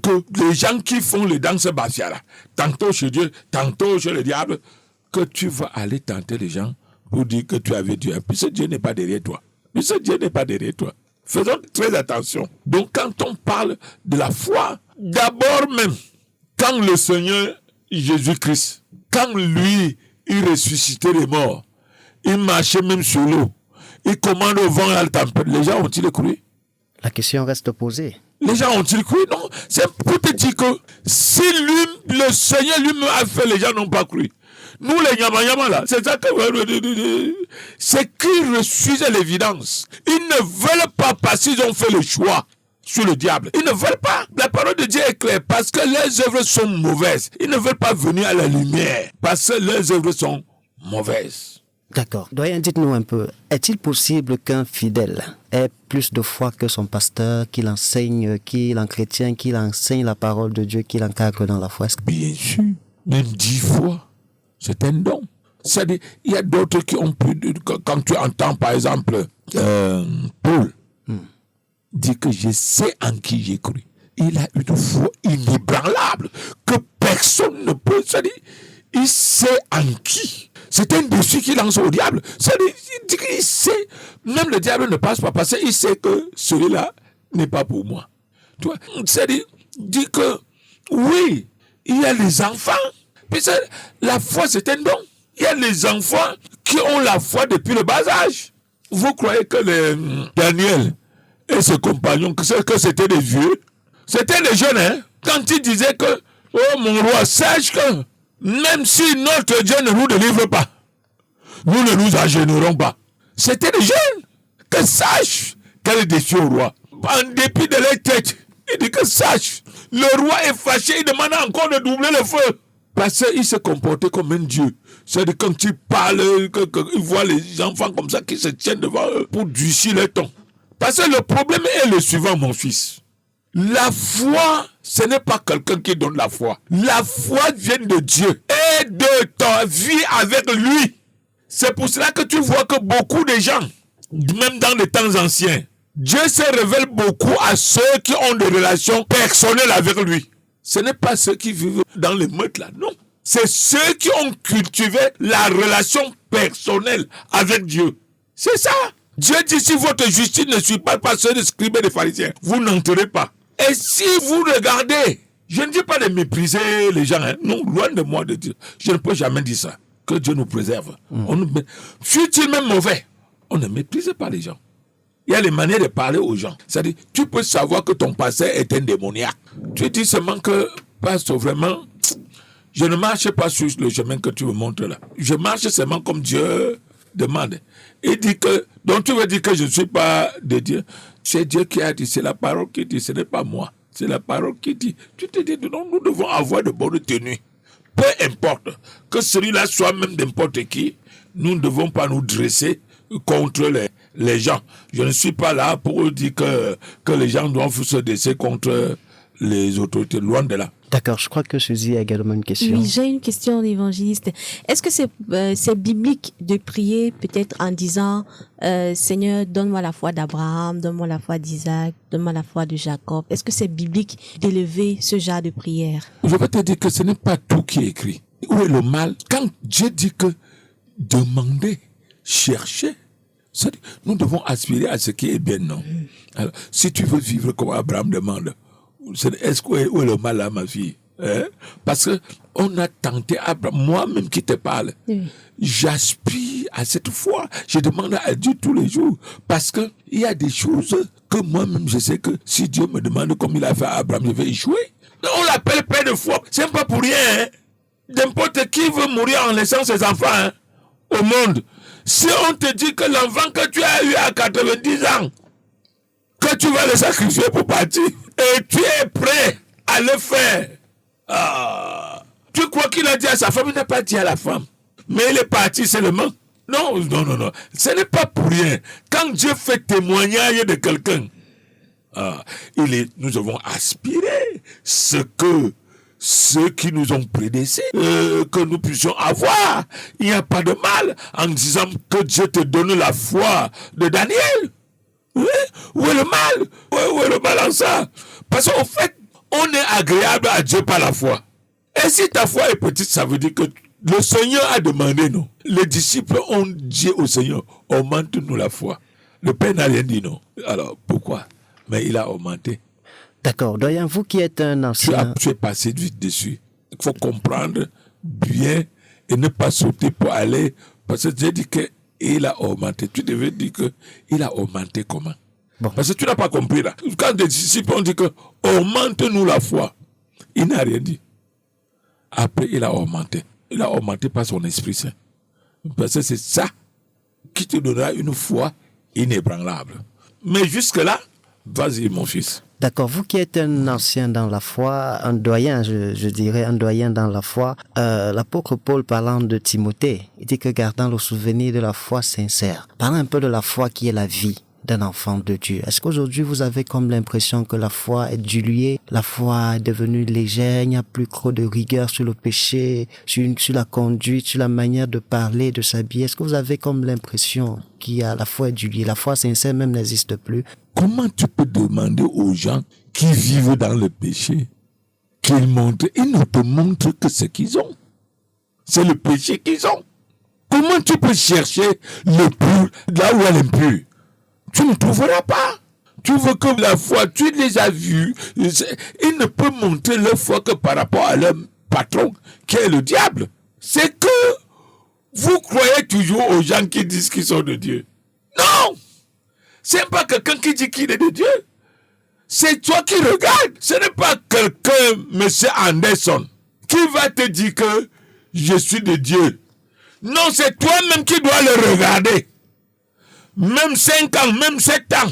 que les gens qui font les danses basiares, tantôt chez Dieu, tantôt chez le diable, que tu vas aller tenter les gens pour dire que tu avais Dieu. Puisque Dieu n'est pas derrière toi. Puisque Dieu n'est pas derrière toi. Faisons très attention. Donc quand on parle de la foi, d'abord même, quand le Seigneur Jésus-Christ, quand lui, il ressuscitait les morts, il marchait même sur l'eau, il commande au vent et à la tempête, les gens ont-ils cru? La question reste posée. Les gens ont-ils cru? Non. C'est pour te dire que si lui, le Seigneur lui-même a fait, les gens n'ont pas cru. Nous, les Nyama là, c'est ça que c'est qu'ils refusent l'évidence. Ils ne veulent pas parce qu'ils ont fait le choix sur le diable. Ils ne veulent pas. La parole de Dieu est claire parce que leurs œuvres sont mauvaises. Ils ne veulent pas venir à la lumière parce que leurs œuvres sont mauvaises. D'accord. Doyen, dites-nous un peu, est-il possible qu'un fidèle ait plus de foi que son pasteur, qu'il enseigne, qu'il entretient, qu'il enseigne la parole de Dieu, qu'il encadre dans la foi? Bien sûr, même 10 fois, c'est un don. C'est-à-dire, il y a d'autres qui ont plus de... Quand tu entends, par exemple, Paul dire que je sais en qui j'ai cru. Il a une foi inébranlable que personne ne peut. C'est-à-dire, il sait en qui. C'est un défi qu'il lance au diable. C'est-à-dire, il dit qu'il sait. Même le diable ne passe pas parce qu'il sait que celui-là n'est pas pour moi. Tu vois? C'est-à-dire, il dit que oui, il y a les enfants. Puis la foi, c'est un don. Il y a les enfants qui ont la foi depuis le bas âge. Vous croyez que Daniel et ses compagnons, que c'était des vieux? C'était des jeunes, hein? Quand ils disaient que, oh mon roi, sache que même si notre Dieu ne nous délivre pas, nous ne nous agénerons pas. C'était des jeunes. Que sache quel défi au roi. En dépit de leur tête, il dit que sache, le roi est fâché, il demande encore de doubler le feu. Parce qu'il se comportait comme un dieu. C'est-à-dire quand il parle, il voit les enfants comme ça qui se tiennent devant eux pour durcir leur ton. Parce que le problème est le suivant, mon fils. La foi, ce n'est pas quelqu'un qui donne la foi. La foi vient de Dieu et de ta vie avec lui. C'est pour cela que tu vois que beaucoup de gens, même dans les temps anciens, Dieu se révèle beaucoup à ceux qui ont des relations personnelles avec lui. Ce n'est pas ceux qui vivent dans les meutes là, non. C'est ceux qui ont cultivé la relation personnelle avec Dieu. C'est ça. Dieu dit, si votre justice ne suit pas ceux des scribes et des pharisiens, vous n'entrez pas. Et si vous regardez, je ne dis pas de mépriser les gens, hein. Non, loin de moi de dire, je ne peux jamais dire ça. Que Dieu nous préserve. Fut-il même mauvais, on ne méprise pas les gens. Il y a les manières de parler aux gens. C'est-à-dire, tu peux savoir que ton pasteur est un démoniaque. Tu dis seulement que, pasteur, vraiment, je ne marche pas sur le chemin que tu me montres là. Je marche seulement comme Dieu demande. Il dit que, donc tu veux dire que je ne suis pas de Dieu. C'est Dieu qui a dit, c'est la parole qui dit, ce n'est pas moi. C'est la parole qui dit. Tu te dis, non, nous devons avoir de bonnes tenues. Peu importe que celui-là soit même n'importe qui, nous ne devons pas nous dresser contre les gens. Je ne suis pas là pour dire que les gens doivent se dresser contre les autorités, loin de là. D'accord, je crois que Suzy a également une question. Oui, j'ai une question, l'évangéliste. Est-ce que c'est biblique de prier peut-être en disant Seigneur, donne-moi la foi d'Abraham, donne-moi la foi d'Isaac, donne-moi la foi de Jacob. Est-ce que c'est biblique d'élever ce genre de prière? Je vais te dire que ce n'est pas tout qui est écrit. Où est le mal? Quand Dieu dit que demander, chercher, nous devons aspirer à ce qui est bien, non? Alors, si tu veux vivre comme Abraham demande, où est le mal là, ma fille? Hein? Parce qu'on a tenté Abraham, moi-même qui te parle, j'aspire à cette foi. Je demande à Dieu tous les jours. Parce qu'il y a des choses que moi-même, je sais que si Dieu me demande comme il a fait à Abraham, je vais échouer. On l'appelle père de foi. C'est pas pour rien. Hein? N'importe qui veut mourir en laissant ses enfants hein, au monde. Si on te dit que l'enfant que tu as eu à 90 ans, que tu vas le sacrifier pour partir, et tu es prêt à le faire, tu crois qu'il a dit à sa femme? Il n'a pas dit à la femme. Mais il est parti seulement. Non. Ce n'est pas pour rien. Quand Dieu fait témoignage de quelqu'un, nous avons aspiré ce que ceux qui nous ont prédécés, que nous puissions avoir. Il n'y a pas de mal en disant que Dieu te donne la foi de Daniel. Oui? Où est le mal? Où est le mal en ça? Parce qu'en fait, on est agréable à Dieu par la foi. Et si ta foi est petite, ça veut dire que le Seigneur a demandé, non? Les disciples ont dit au Seigneur, augmente-nous la foi. Le Père n'a rien dit, non. Alors, pourquoi? Mais il a augmenté. D'accord. Doyen, vous qui êtes un ancien... Tu es passé vite dessus. Il faut comprendre bien et ne pas sauter pour aller. Parce que j'ai dit qu'il a augmenté. Tu devais dire qu'il a augmenté comment? Bon. Parce que tu n'as pas compris là. Quand des disciples ont dit que augmente-nous la foi, il n'a rien dit. Après, il a augmenté. Il a augmenté par son Esprit Saint. Parce que c'est ça qui te donnera une foi inébranlable. Mais jusque-là, vas-y mon fils. D'accord, vous qui êtes un ancien dans la foi, un doyen, je dirais un doyen dans la foi, l'apôtre Paul parlant de Timothée, il dit que gardant le souvenir de la foi sincère, parlant un peu de la foi qui est la vie d'un enfant de Dieu. Est-ce qu'aujourd'hui vous avez comme l'impression que la foi est diluée, la foi est devenue légère, il n'y a plus trop de rigueur sur le péché, sur la conduite, sur la manière de parler, de s'habiller? Est-ce que vous avez comme l'impression qu'il y a la foi est diluée, la foi sincère même n'existe plus? Comment tu peux demander aux gens qui vivent dans le péché qu'ils montrent? Ils ne te montrent que ce qu'ils ont. C'est le péché qu'ils ont. Comment tu peux chercher le pur là où elle est impure? Tu ne trouveras pas. Tu veux que la foi, tu les as vus. Ils ne peuvent montrer leur foi que par rapport à leur patron, qui est le diable. C'est que vous croyez toujours aux gens qui disent qu'ils sont de Dieu. Non! C'est pas quelqu'un qui dit qu'il est de Dieu. C'est toi qui regardes. Ce n'est pas quelqu'un, monsieur Anderson, qui va te dire que je suis de Dieu. Non, c'est toi-même qui dois le regarder. Même 5 ans, même 7 ans.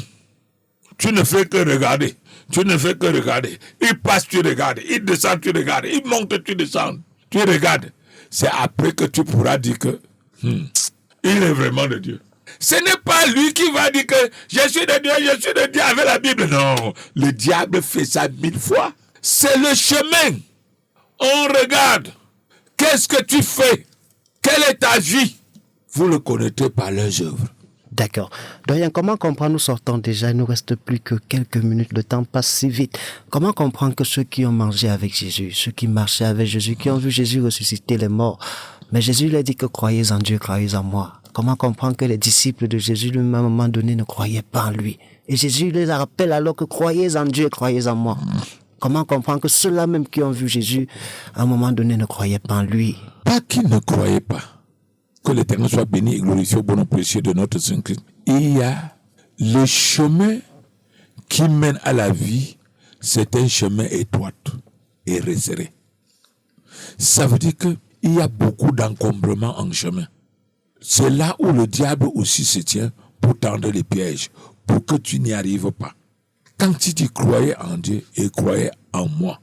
Tu ne fais que regarder. Tu ne fais que regarder. Il passe, tu regardes. Il descend, tu regardes. Il monte, tu descends. Tu regardes. C'est après que tu pourras dire que il est vraiment de Dieu. Ce n'est pas lui qui va dire que je suis de Dieu avec la Bible. Non, le diable fait ça 1000 fois. C'est le chemin. On regarde. Qu'est-ce que tu fais? Quelle est ta vie? Vous le connaîtrez par leurs œuvres. D'accord. Doyen, comment comprendre, nous sortons déjà, il nous reste plus que quelques minutes, le temps passe si vite. Comment comprendre que ceux qui ont mangé avec Jésus, ceux qui marchaient avec Jésus, qui ont vu Jésus ressusciter les morts, mais Jésus leur dit que croyez en Dieu, croyez en moi. Comment comprendre que les disciples de Jésus, à un moment donné, ne croyaient pas en lui? Et Jésus les rappelle alors que croyez en Dieu, croyez en moi. Comment comprendre que ceux-là même qui ont vu Jésus, à un moment donné, ne croyaient pas en lui? Pas qu'ils ne croyaient pas. Que l'Éternel soit béni et glorifié au bon nom précieux de notre Saint Christ. Il y a le chemin qui mène à la vie, c'est un chemin étroit et resserré. Ça veut dire qu'il y a beaucoup d'encombrements en chemin. C'est là où le diable aussi se tient pour tendre les pièges, pour que tu n'y arrives pas. Quand tu croyais en Dieu et croyais en moi,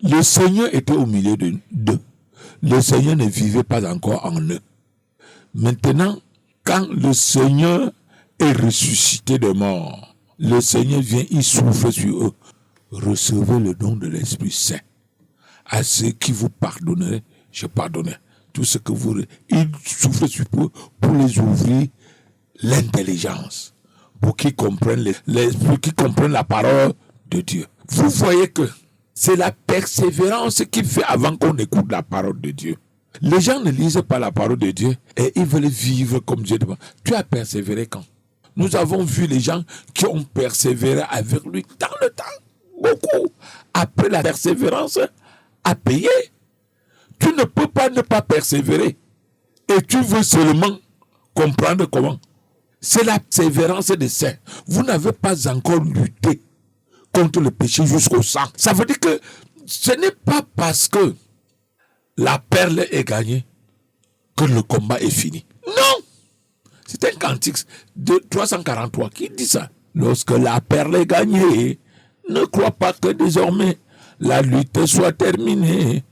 le Seigneur était au milieu d'eux. Le Seigneur ne vivait pas encore en eux. Maintenant, quand le Seigneur est ressuscité de mort, le Seigneur vient, il souffle sur eux. Recevez le don de l'Esprit Saint. À ceux qui vous pardonneraient, je pardonnerai. Tout ce que vous... Il souffle sur eux pour les ouvrir l'intelligence, pour qu'ils comprennent, pour qu'ils comprennent la parole de Dieu. Vous voyez que c'est la persévérance qui fait avant qu'on écoute la parole de Dieu. Les gens ne lisent pas la parole de Dieu et ils veulent vivre comme Dieu demande. Tu as persévéré quand? Nous avons vu les gens qui ont persévéré avec lui dans le temps. Beaucoup. Après la persévérance, à payer. Tu ne peux pas ne pas persévérer. Et tu veux seulement comprendre comment. C'est la persévérance des saints. Vous n'avez pas encore lutté contre le péché jusqu'au sang. Ça veut dire que ce n'est pas parce que la perle est gagnée que le combat est fini. Non! C'est un cantique de 343 qui dit ça. Lorsque la perle est gagnée, ne crois pas que désormais la lutte soit terminée.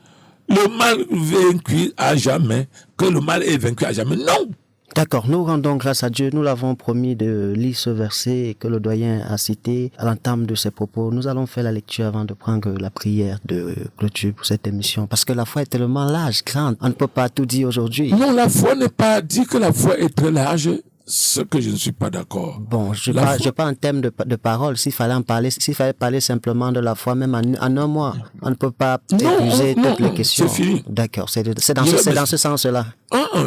Le mal vaincu à jamais, que le mal est vaincu à jamais. Non! D'accord, nous rendons grâce à Dieu. Nous l'avons promis de lire ce verset que le doyen a cité à l'entame de ses propos. Nous allons faire la lecture avant de prendre la prière de clôture pour cette émission. Parce que la foi est tellement large, grande. On ne peut pas tout dire aujourd'hui. Non, la foi n'est pas dit que la foi est très large. Ce que je ne suis pas d'accord. Bon, je parle en termes de parole. S'il fallait parler simplement de la foi, même en un mois, on ne peut pas épuiser toutes les questions. C'est fini. D'accord, c'est dans ce sens-là.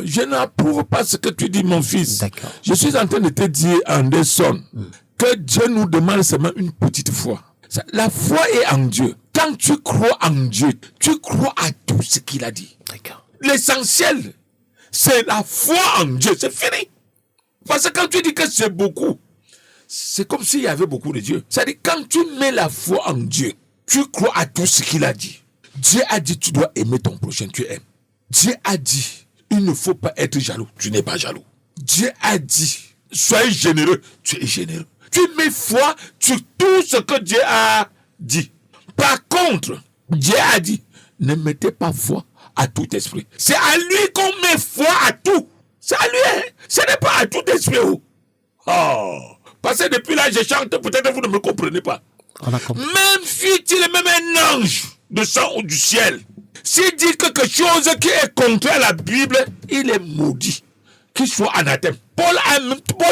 Je n'approuve pas ce que tu dis, mon fils. D'accord. Je suis en train de te dire, Anderson, que Dieu nous demande seulement une petite foi. La foi est en Dieu. Quand tu crois en Dieu, tu crois à tout ce qu'il a dit. D'accord. L'essentiel, c'est la foi en Dieu. C'est fini. Parce que quand tu dis que c'est beaucoup, c'est comme s'il y avait beaucoup de Dieu. C'est-à-dire, quand tu mets la foi en Dieu, tu crois à tout ce qu'il a dit. Dieu a dit, tu dois aimer ton prochain, tu aimes. Dieu a dit, il ne faut pas être jaloux, tu n'es pas jaloux. Dieu a dit, soyez généreux, tu es généreux. Tu mets foi sur tout ce que Dieu a dit. Par contre, Dieu a dit, ne mettez pas foi à tout esprit. C'est à lui qu'on met foi à tout. C'est à lui, hein? Ce n'est pas à tout esprit. Parce que depuis là, je chante, peut-être que vous ne me comprenez pas. Même fut-il même un ange de sang ou du ciel, s'il dit quelque chose qui est contraire à la Bible, il est maudit. Qu'il soit anathème. Paul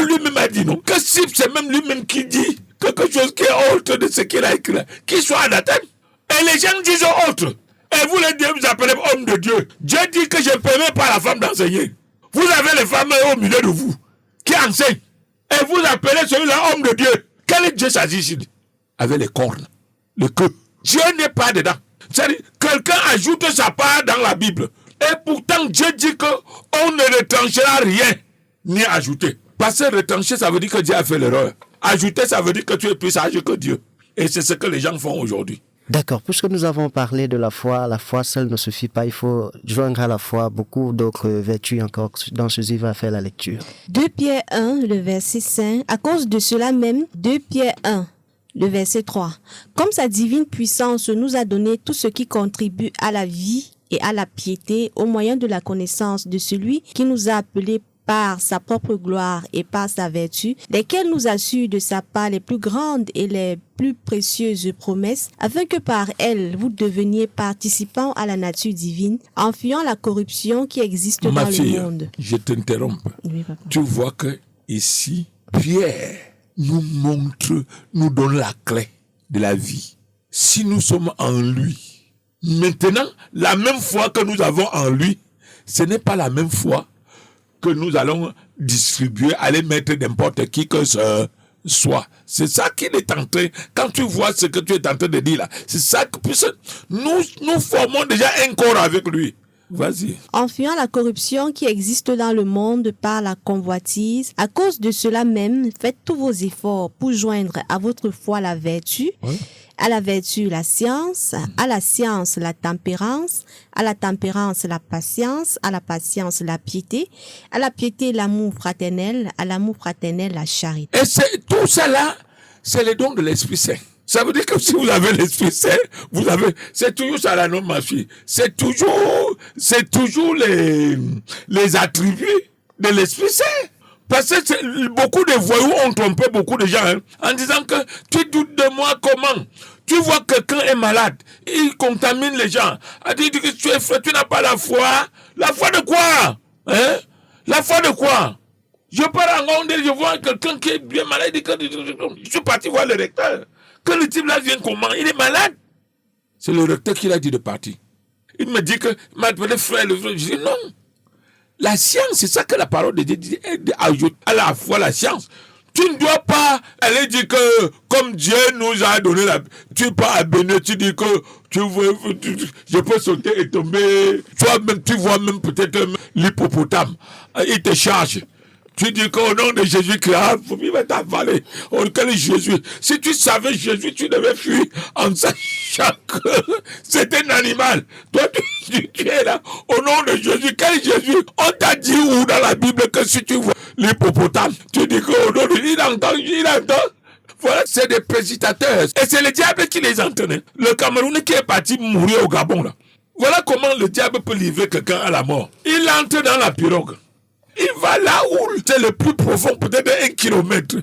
lui-même a dit non. Que si c'est même lui-même qui dit quelque chose qui est autre de ce qu'il a écrit, qu'il soit anathème. Et les gens disent autre. Et vous les dieux vous appelez homme de Dieu. Dieu dit que je ne permets pas à la femme d'enseigner. Vous avez les femmes au milieu de vous qui enseignent. Et vous appelez celui-là homme de Dieu. Quel Dieu s'agit avec les cornes, le queue? Dieu n'est pas dedans. C'est-à-dire, quelqu'un ajoute sa part dans la Bible. Et pourtant, Dieu dit qu'on ne retranchera rien, ni ajouter. Parce que retrancher, ça veut dire que Dieu a fait l'erreur. Ajouter, ça veut dire que tu es plus sage que Dieu. Et c'est ce que les gens font aujourd'hui. D'accord, puisque nous avons parlé de la foi seule ne suffit pas, il faut joindre à la foi beaucoup d'autres vertus encore. Dans ceci va faire la lecture. 2 Pierre 1, le verset 5, à cause de cela même, 2 Pierre 1, le verset 3. Comme sa divine puissance nous a donné tout ce qui contribue à la vie et à la piété au moyen de la connaissance de celui qui nous a appelés par sa propre gloire et par sa vertu, lesquelles nous assurent de sa part les plus grandes et les plus précieuses promesses, afin que par elles vous deveniez participants à la nature divine, en fuyant la corruption qui existe dans le monde. Je t'interromps. Oui, papa. Tu vois que ici, Pierre nous donne la clé de la vie. Si nous sommes en lui, maintenant, la même foi que nous avons en lui, ce n'est pas la même foi que nous allons distribuer, aller mettre n'importe qui que ce soit. C'est ça qu'il est en train, quand tu vois ce que tu es en train de dire là, c'est ça que nous formons déjà un corps avec lui. Vas-y. En fuyant la corruption qui existe dans le monde par la convoitise, à cause de cela même, faites tous vos efforts pour joindre à votre foi la vertu, à la vertu la science, à la science la tempérance, à la tempérance la patience, à la patience la piété, à la piété l'amour fraternel, à l'amour fraternel la charité. Et c'est tout ça là, c'est le don de l'Esprit Saint. Ça veut dire que si vous avez l'Esprit Saint, c'est toujours ça la norme, ma fille. C'est toujours les attributs de l'Esprit Saint. Parce que beaucoup de voyous ont trompé beaucoup de gens, en disant que tu doutes de moi comment? Tu vois quelqu'un est malade, il contamine les gens. Il dit que tu n'as pas la foi. La foi de quoi? La foi de quoi? Je pars en Gonde, je vois quelqu'un qui est bien malade, je suis parti voir le recteur. Que le type là vient comment? Il est malade. C'est le recteur qui l'a dit de partir. Il me dit que, m'appelait frère, je dis non. La science, c'est ça que la parole de Dieu dit, ajoute à la fois la science. Tu ne dois pas aller dire que comme Dieu nous a donné tu n'es pas à bénir, tu dis que je peux sauter et tomber. Toi-même, tu vois même peut-être l'hippopotame. Il te charge. Tu dis qu'au nom de Jésus-Christ, il va t'avaler. Oh, quel est Jésus? Si tu savais Jésus, tu devais fuir en sachant que c'est un animal. Toi, tu es là. Au nom de Jésus, quel Jésus? On t'a dit où dans la Bible que si tu vois l'hippopotame, tu dis qu'au nom de Jésus, il entend. Voilà, c'est des précipitateurs. Et c'est le diable qui les entraîne. Le Camerounais qui est parti mourir au Gabon, là. Voilà comment le diable peut livrer quelqu'un à la mort. Il entre dans la pirogue. Il va là où c'est le plus profond, peut-être 1 kilomètre.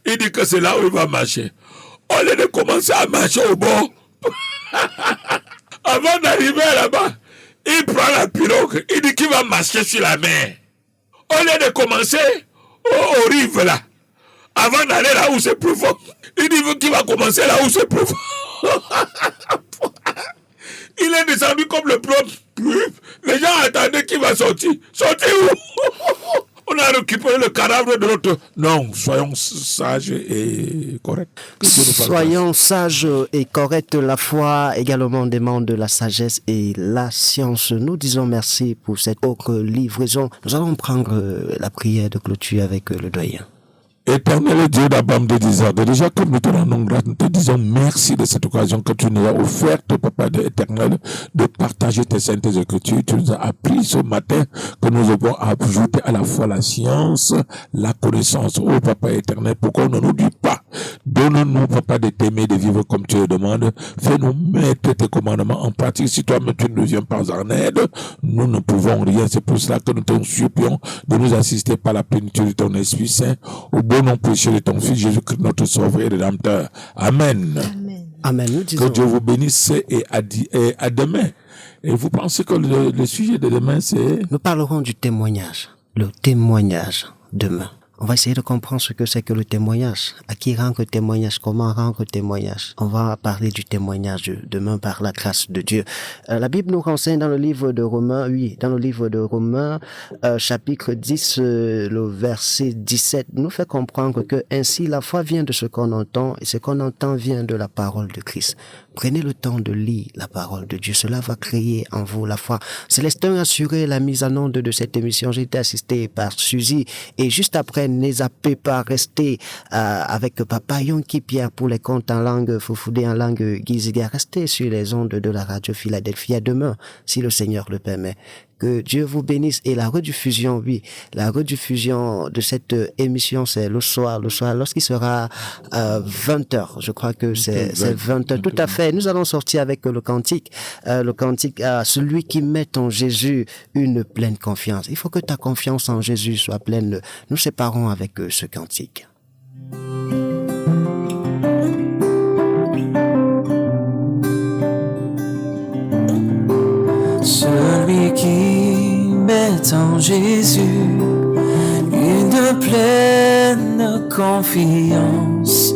Il dit que c'est là où il va marcher. Au lieu de commencer à marcher au bord, avant d'arriver là-bas, il prend la pirogue. Il dit qu'il va marcher sur la mer. Au lieu de commencer aux rives là, avant d'aller là où c'est profond, il dit qu'il va commencer là où c'est profond. Il est descendu comme le propre. Les gens attendaient qu'il va sortir. Sortir où? On a récupéré le cadavre de l'autre. Non, soyons sages et corrects. Soyons sages et corrects. La foi également demande la sagesse et la science. Nous disons merci pour cette autre livraison. Nous allons prendre la prière de clôture avec le doyen. Éternel Dieu d'Abraham de Isaac, déjà comme nous te rendons grâce, nous te disons merci de cette occasion que tu nous as offerte, Papa éternel, de partager tes saintes écritures. Tu nous as appris ce matin que nous devons ajouter à la fois la science, la connaissance. Oh Papa éternel, pourquoi on ne nous dit pas? Donne-nous, Papa, de t'aimer, de vivre comme tu le demandes. Fais-nous mettre tes commandements en pratique. Si toi-même tu ne viens pas en aide, nous ne pouvons rien. C'est pour cela que nous te supplions de nous assister par la plénitude de ton Esprit Saint, au bon nom précieux de ton Fils Jésus-Christ, notre Sauveur et Rédempteur. Amen. Amen. Amen. Nous disons... Que Dieu vous bénisse et à demain. Et vous pensez que le sujet de demain, c'est... Nous parlerons du témoignage. Le témoignage demain. On va essayer de comprendre ce que c'est que le témoignage. À qui rendre témoignage? Comment rendre témoignage? On va parler du témoignage demain par la grâce de Dieu. La Bible nous renseigne dans le livre de Romains, chapitre 10, le verset 17, nous fait comprendre que ainsi la foi vient de ce qu'on entend et ce qu'on entend vient de la parole de Christ. Prenez le temps de lire la parole de Dieu. Cela va créer en vous la foi. Célestin a assuré la mise en onde de cette émission. J'ai été assisté par Suzy. Et juste après, n'hésitez pas à rester avec Papa Yonki Pierre pour les contes en langue Foufoudé, en langue Giziga. Restez sur les ondes de la radio Philadelphie. À demain, si le Seigneur le permet. Que Dieu vous bénisse. Et la rediffusion, la rediffusion de cette émission, c'est le soir, lorsqu'il sera 20h. Je crois que c'est 20h. Tout à fait. Nous allons sortir avec le cantique à celui qui met en Jésus une pleine confiance. Il faut que ta confiance en Jésus soit pleine. Nous séparons avec ce cantique. Celui qui met en Jésus une pleine confiance,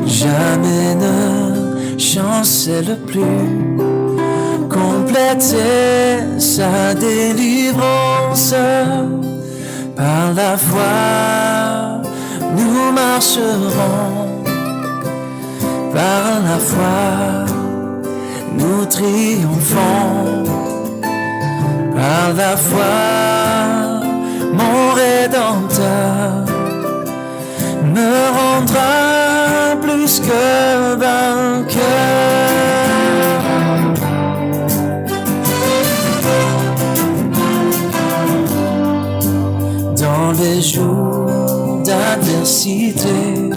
jamais ne chancelle plus, compléter sa délivrance. Par la foi, nous marcherons, par la foi, nous triomphons. Par la foi, mon Rédempteur me rendra plus que vainqueur. Dans les jours d'adversité,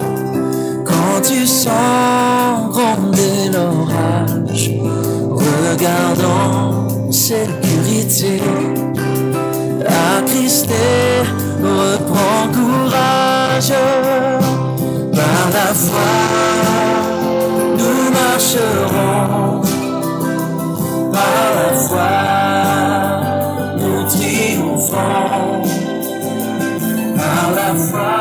quand tu sens gronder l'orage, regardant sécurité, attristé, reprends courage. Par la foi, nous marcherons. Par la foi, nous triomphons. Par la foi,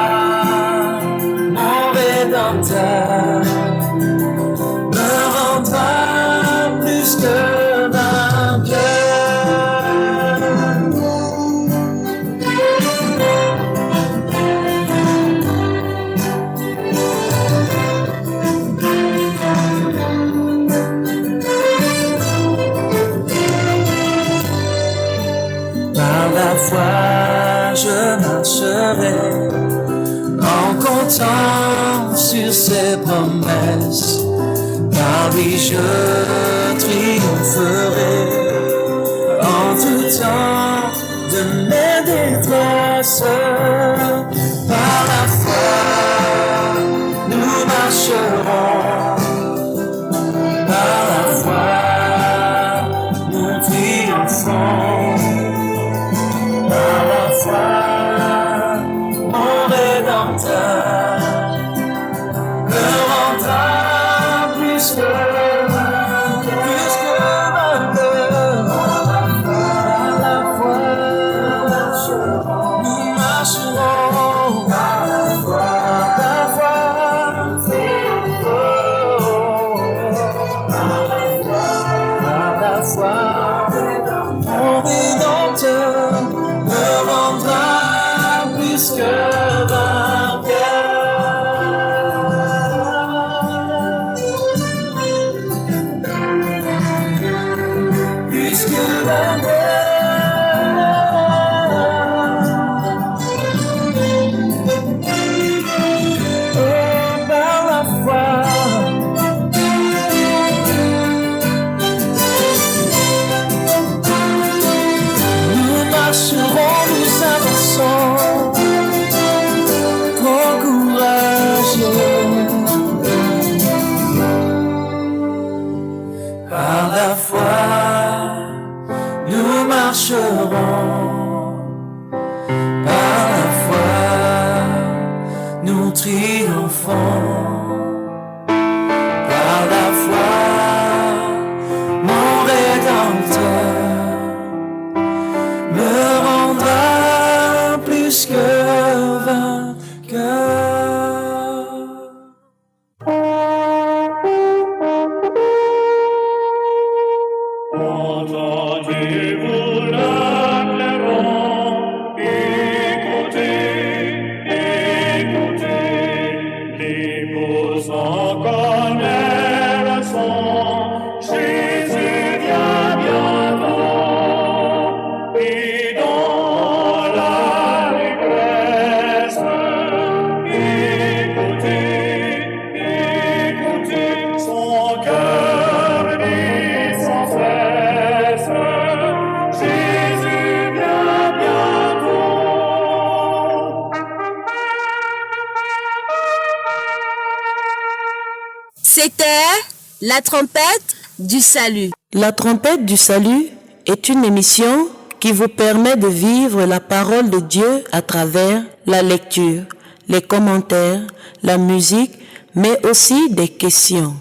mon Rédempteur me rendra plus que oui, je triompherai en tout temps de mes détresses. Par la foi, nous marcherons. Par la foi, nous triomphons. Par la foi, mon Rédempteur me rendra plus que vainqueur. Par la foi, nous marcherons. Par la foi, nous triomphons. Par la foi, mon Rédempteur me rendra plus que vainqueur. Plus que vainqueur. Par la foi, nous marcherons, nous avançons, trop courageux. Par la foi, nous marcherons. Par la foi, nous triomphons. Par la foi, mon Rédempteur me rendra plus que vainqueur. Entendez-vous le clairon, écoutez, écoutez, l'épouse en connaît le son, Jésus vient bientôt, et dans l'allégresse, écoutez, écoutez, son cœur dit sans cesse, Jésus vient bientôt. C'était la trompette du salut. La trompette du salut est une émission qui vous permet de vivre la parole de Dieu à travers la lecture, les commentaires, la musique, mais aussi des questions.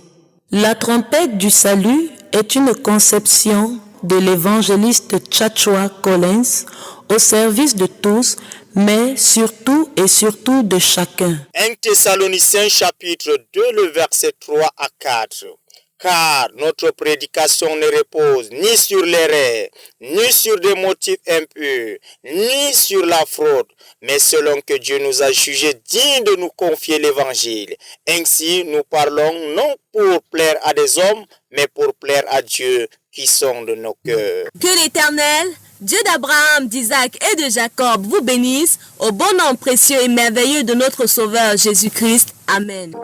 La trompette du salut est une conception de l'évangéliste Tchatchoua Collins au service de tous, mais surtout et surtout de chacun. 1 Thessaloniciens chapitre 2, le verset 3 à 4. Car notre prédication ne repose ni sur l'erreur, ni sur des motifs impurs, ni sur la fraude, mais selon que Dieu nous a jugés dignes de nous confier l'évangile. Ainsi, nous parlons non pour plaire à des hommes, mais pour plaire à Dieu qui sonde nos cœurs. Que l'Éternel, Dieu d'Abraham, d'Isaac et de Jacob, vous bénisse au bon nom précieux et merveilleux de notre Sauveur Jésus-Christ. Amen.